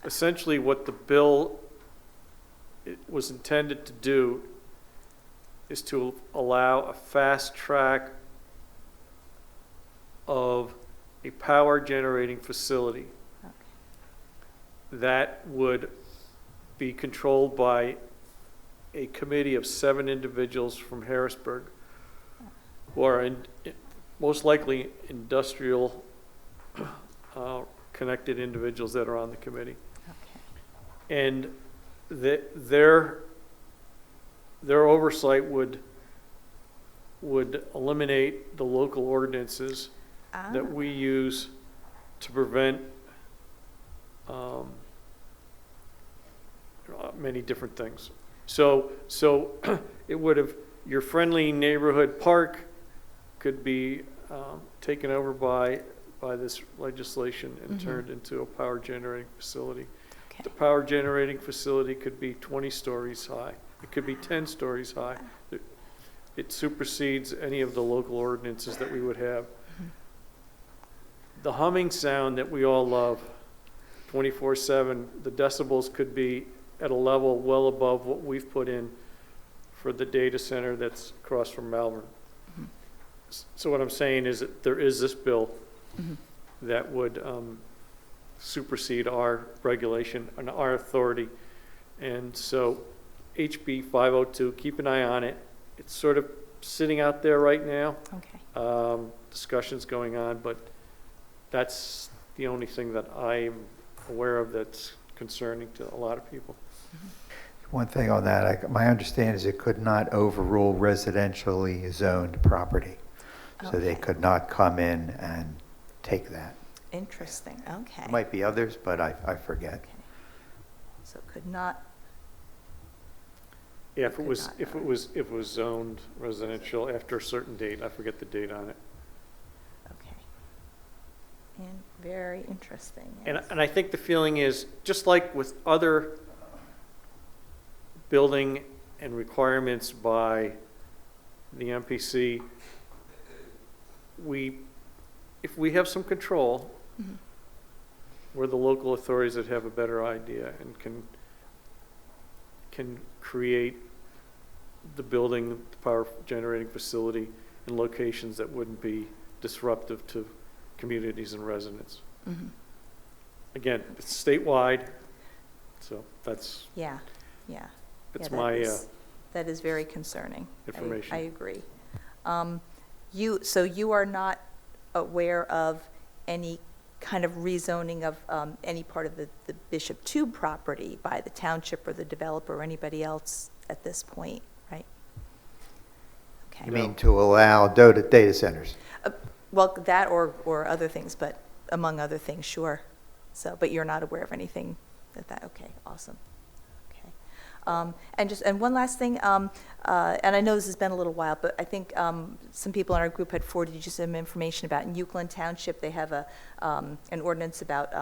Essentially, what the bill was intended to do is to allow a fast track of a power generating facility that would be controlled by a committee of 7 individuals from Harrisburg who are most likely industrial connected individuals that are on the committee. And their oversight would eliminate the local ordinances that we use to prevent many different things. So it would have, your friendly neighborhood park could be taken over by this legislation and turned into a power generating facility. The power generating facility could be 20 stories high. It could be 10 stories high. It supersedes any of the local ordinances that we would have. The humming sound that we all love, 24/7, the decibels could be at a level well above what we've put in for the data center that's across from Malvern. So what I'm saying is that there is this bill that would supersede our regulation and our authority. And so HB 502, keep an eye on it. It's sort of sitting out there right now. Okay. Discussions going on, but that's the only thing that I'm aware of that's concerning to a lot of people. One thing on that, my understanding is it could not overrule residentially zoned property. So they Okay. could not come in and take that. Interesting, okay. There might be others, but I forget. Okay. So could not, Yeah, if it Could was, not, if it was zoned residential after a certain date, I forget the date on it. okay. And very interesting. And yes. I think the feeling is, just like with other building and requirements by the MPC, if we have some control, we're the local authorities that have a better idea and can create the building, the power generating facility in locations that wouldn't be disruptive to communities and residents. Again, it's statewide, so that's Yeah, yeah. that's Yeah, my is that is very concerning. Information. I agree. So you are not aware of any kind of rezoning of any part of the Bishop Tube property by the township or the developer or anybody else at this point, right? Okay. You mean to allow data centers? Well, that or other things, but among other things, sure. So, but you're not aware of anything okay, awesome. Okay. And one last thing, and I know this has been a little while, but I think some people in our group had forwarded you some information about in Whiteland Township, they have an ordinance about,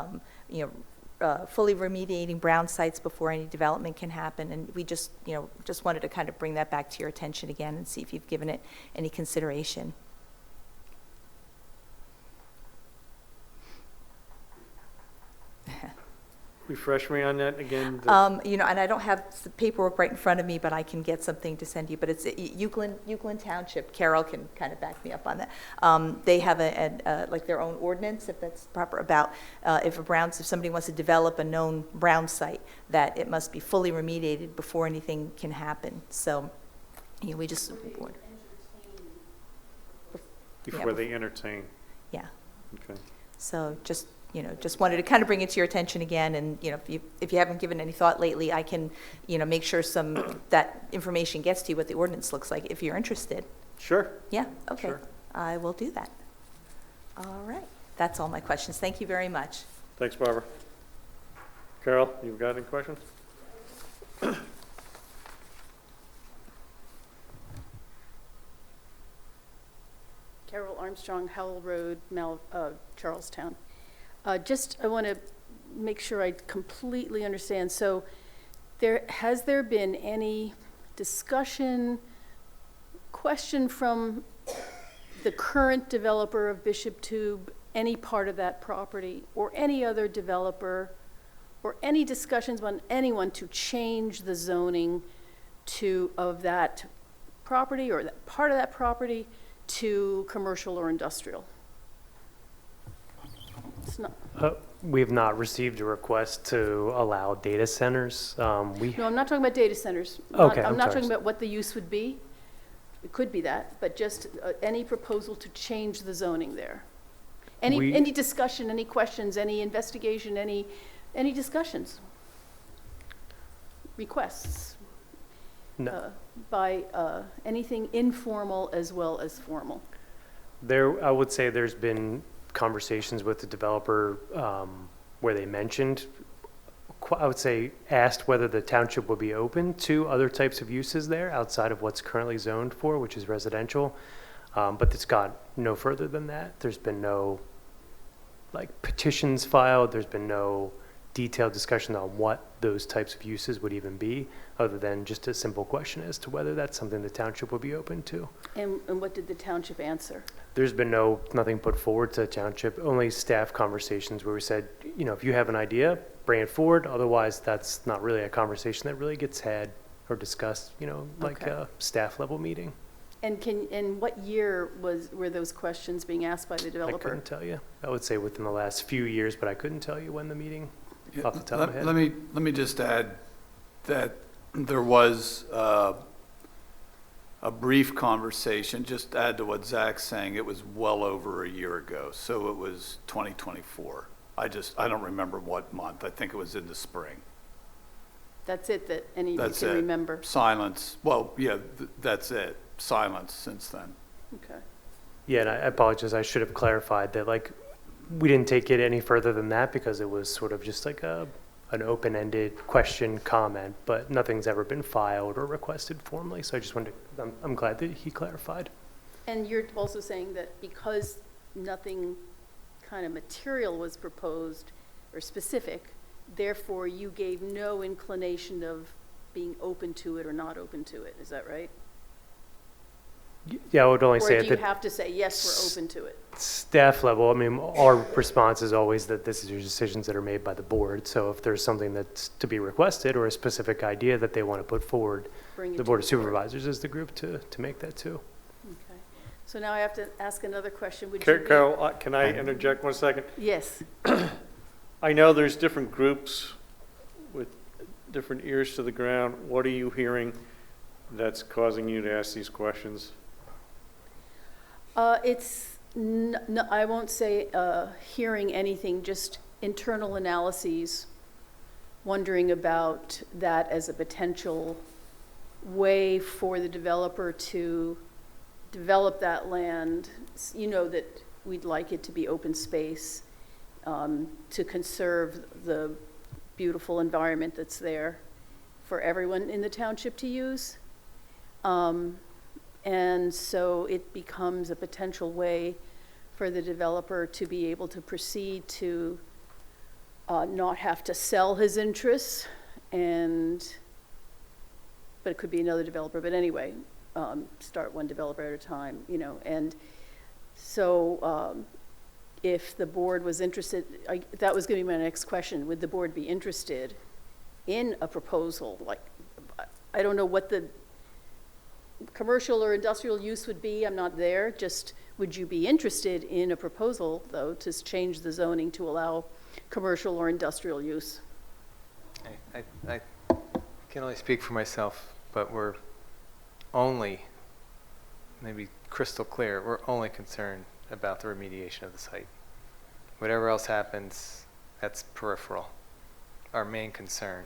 fully remediating brown sites before any development can happen, and we just wanted to kind of bring that back to your attention again and see if you've given it any consideration. Refresh me on that again. And I don't have the paperwork right in front of me, but I can get something to send you. But it's Whiteland Township. Carol can kind of back me up on that. They have like their own ordinance, if that's proper, about if somebody wants to develop a known brown site, that it must be fully remediated before anything can happen. So, we just Before they entertain. Yeah. Okay. So just wanted to kind of bring it to your attention again, and, if you haven't given any thought lately, I can, make sure that information gets to you, what the ordinance looks like, if you're interested. Sure. Yeah, okay. Sure. I will do that. All right. That's all my questions. Thank you very much. Thanks, Barbara. Carol, you've got any questions? Carol Armstrong, Howell Road, Charlestown. I want to make sure I completely understand. So has there been any discussion, question from the current developer of Bishop Tube, any part of that property, or any other developer, or any discussions on anyone to change the zoning of that property or that part of that property to commercial or industrial? It's not. We have not received a request to allow data centers. No, I'm not talking about data centers. Okay, I'm I'm not sorry. talking about what the use would be. It could be that, but just any proposal to change the zoning there. Any discussion, any questions, any investigation, any discussions, requests. No. By anything informal as well as formal. I would say there's been conversations with the developer where they mentioned, I would say, asked whether the township would be open to other types of uses there outside of what's currently zoned for, which is residential. But it's got no further than that. There's been no petitions filed. There's been no detailed discussion on what those types of uses would even be, other than just a simple question as to whether that's something the township would be open to. And what did the township answer? There's been nothing put forward to the township, only staff conversations where we said, if you have an idea, bring it forward. Otherwise, that's not really a conversation that really gets had or discussed, like a staff level meeting. And what year were those questions being asked by the developer? I couldn't tell you. I would say within the last few years, but I couldn't tell you when the meeting off the top of my head. Let me just add that there was a brief conversation, just add to what Zach's saying, it was well over a year ago, so it was 2024. I don't remember what month. I think it was in the spring. That's it, that any of you can remember? Silence. Well, yeah, that's it. Silence since then. Okay. Yeah, and I apologize. I should have clarified that, we didn't take it any further than that because it was sort of just like an open-ended question, comment, but nothing's ever been filed or requested formally. So I just wanted to, I'm glad that he clarified. And you're also saying that because nothing kind of material was proposed or specific, therefore you gave no inclination of being open to it or not open to it. Is that right? Yeah, I would only say Or at do you the have to say, yes, we're open to it? staff level, our response is always that this is your decisions that are made by the board. So if there's something that's to be requested or a specific idea that they want to put forward, the Board of Supervisors is the group to make that too. Okay. So now I have to ask another question. Carol, can I interject 1 second? Yes. I know there's different groups with different ears to the ground. What are you hearing that's causing you to ask these questions? I won't say hearing anything, just internal analyses, wondering about that as a potential way for the developer to develop that land. You know that we'd like it to be open space, to conserve the beautiful environment that's there for everyone in the township to use. And so it becomes a potential way for the developer to be able to proceed to not have to sell his interests, but it could be another developer, but anyway, start one developer at a time, you know. And so if the board was interested, that was going to be my next question, would the board be interested in a proposal? Like, I don't know what the commercial or industrial use would be, I'm not there, just would you be interested in a proposal, though, to change the zoning to allow commercial or industrial use? I can only speak for myself, but we're only, maybe crystal clear, we're only concerned about the remediation of the site. Whatever else happens, that's peripheral. Our main concern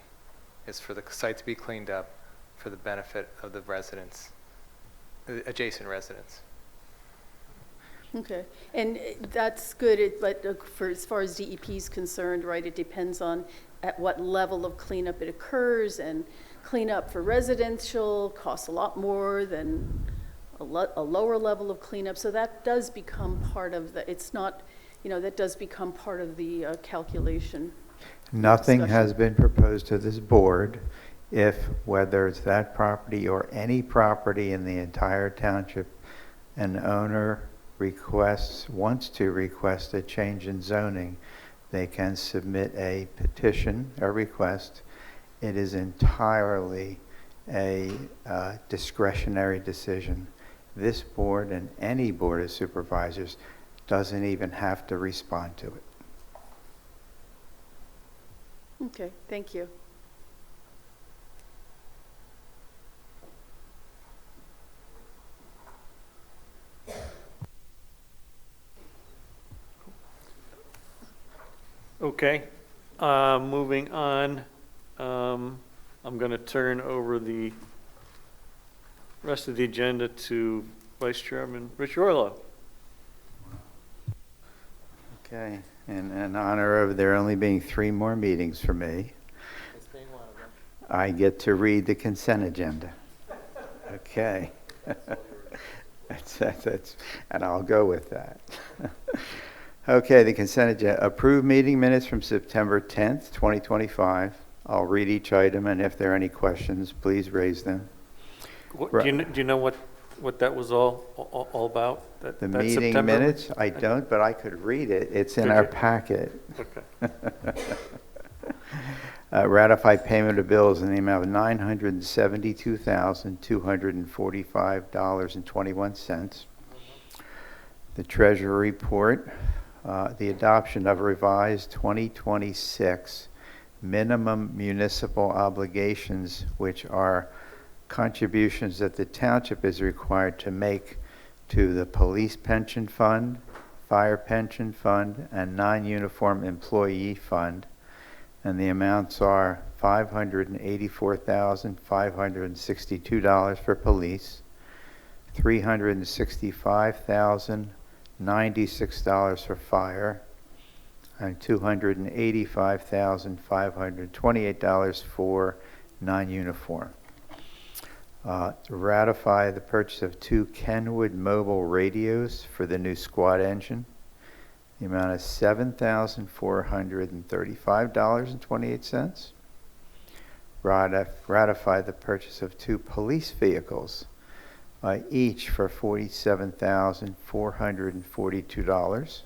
is for the site to be cleaned up for the benefit of the residents, adjacent residents. Okay, and that's good, but for as far as DEP is concerned, right, it depends on at what level of cleanup it occurs, and cleanup for residential costs a lot more than a lower level of cleanup, so that does become part of the, it's not, you know, that does become part of the calculation. Nothing discussion. has been proposed to this board if, whether it's that property or any property in the entire township, an owner wants to request a change in zoning, they can submit a petition, a request. It is entirely a discretionary decision. This board and any board of supervisors doesn't even have to respond to it. Okay, thank you. Okay, moving on, I'm going to turn over the rest of the agenda to Vice Chairman Rich Orlow. Okay, in honor of there only being 3 more meetings for me, I get to read the consent agenda. Okay. That's, and I'll go with that. Okay, the consent agenda. Approved meeting minutes from September 10th, 2025. I'll read each item, and if there are any questions, please raise them. Do you know what that was all about? The that meeting September? minutes? I don't, but I could read it. It's in Could our you? packet. Okay. Ratify payment of bills in the amount of $972,245.21. The treasurer report, the adoption of revised 2026 minimum municipal obligations, which are contributions that the township is required to make to the police pension fund, fire pension fund, and non-uniform employee fund. And the amounts are $584,562 for police, $365,096 for fire, and $285,528 for non-uniform. Ratify the purchase of 2 Kenwood mobile radios for the new squad engine. The amount is $7,435.28. Ratify the purchase of 2 police vehicles, each for $47,442.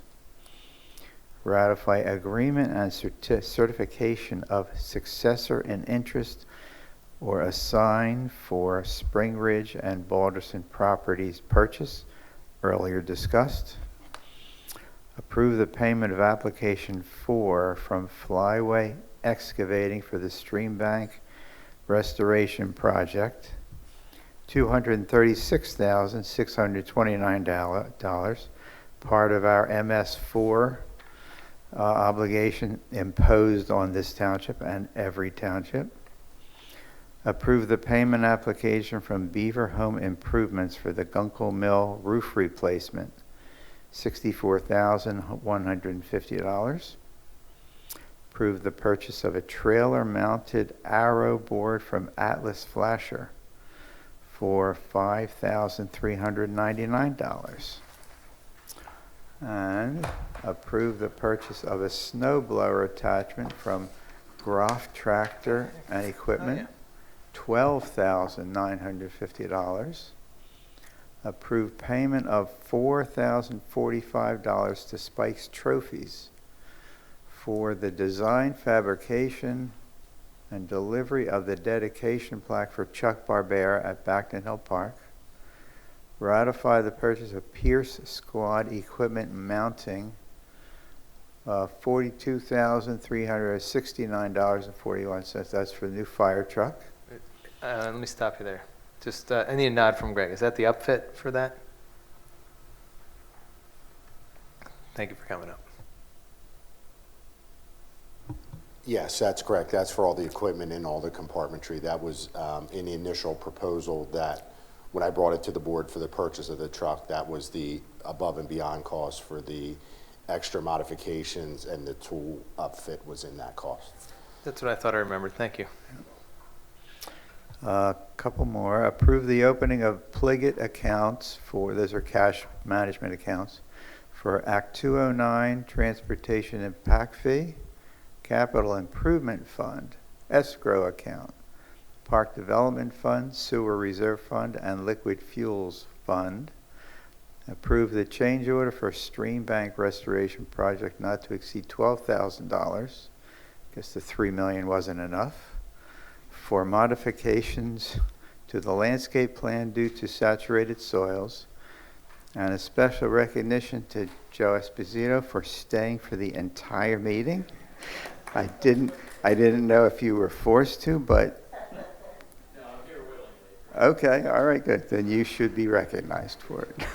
Ratify agreement and certification of successor in interest or assign for Spring Ridge and Balderson properties purchase, earlier discussed. Approve the payment of application 4 from Flyway Excavating for the Stream Bank Restoration Project. $236,629, part of our MS4 obligation imposed on this township and every township. Approve the payment application from Beaver Home Improvements for the Gunkel Mill roof replacement, $64,150. Approve the purchase of a trailer-mounted arrow board from Atlas Flasher for $5,399. And approve the purchase of a snow blower attachment from Groff Tractor and Equipment, $12,950. Approve payment of $4,045 to Spike's Trophies for the design, fabrication, and delivery of the dedication plaque for Chuck Barbera at Backton Hill Park. Ratify the purchase of Pierce Squad equipment mounting, $42,369.41. That's for the new fire truck. Let me stop you there. Just, I need a nod from Greg. Is that the upfit for that? Thank you for coming up. Yes, that's correct. That's for all the equipment and all the compartmentry. That was in the initial proposal that when I brought it to the board for the purchase of the truck, that was the above and beyond cost for the extra modifications, and the tool upfit was in that cost. That's what I thought I remembered. Thank you. A couple more. Approve the opening of Pliget accounts for, those are cash management accounts, for Act 209, Transportation Impact Fee, Capital Improvement Fund, Escrow Account, Park Development Fund, Sewer Reserve Fund, and Liquid Fuels Fund. Approve the change order for Stream Bank Restoration Project not to exceed $12,000. Guess the $3 million wasn't enough. For modifications to the landscape plan due to saturated soils, and a special recognition to Joe Esposito for staying for the entire meeting. I didn't know if you were forced to, but okay, all right, good. Then you should be recognized for it.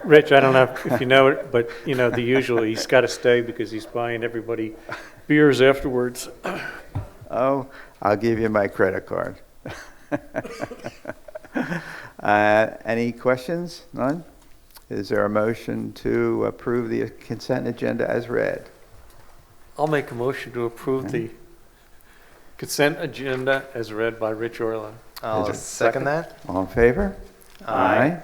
Rich, I don't know if you know it, but you know the usual. He's got to stay because he's buying everybody beers afterwards. Oh, I'll give you my credit card. Any questions? None? Is there a motion to approve the consent agenda as read? I'll make a motion to approve the consent agenda as read by Rich Orlow. I'll second that. All in favor? Aye.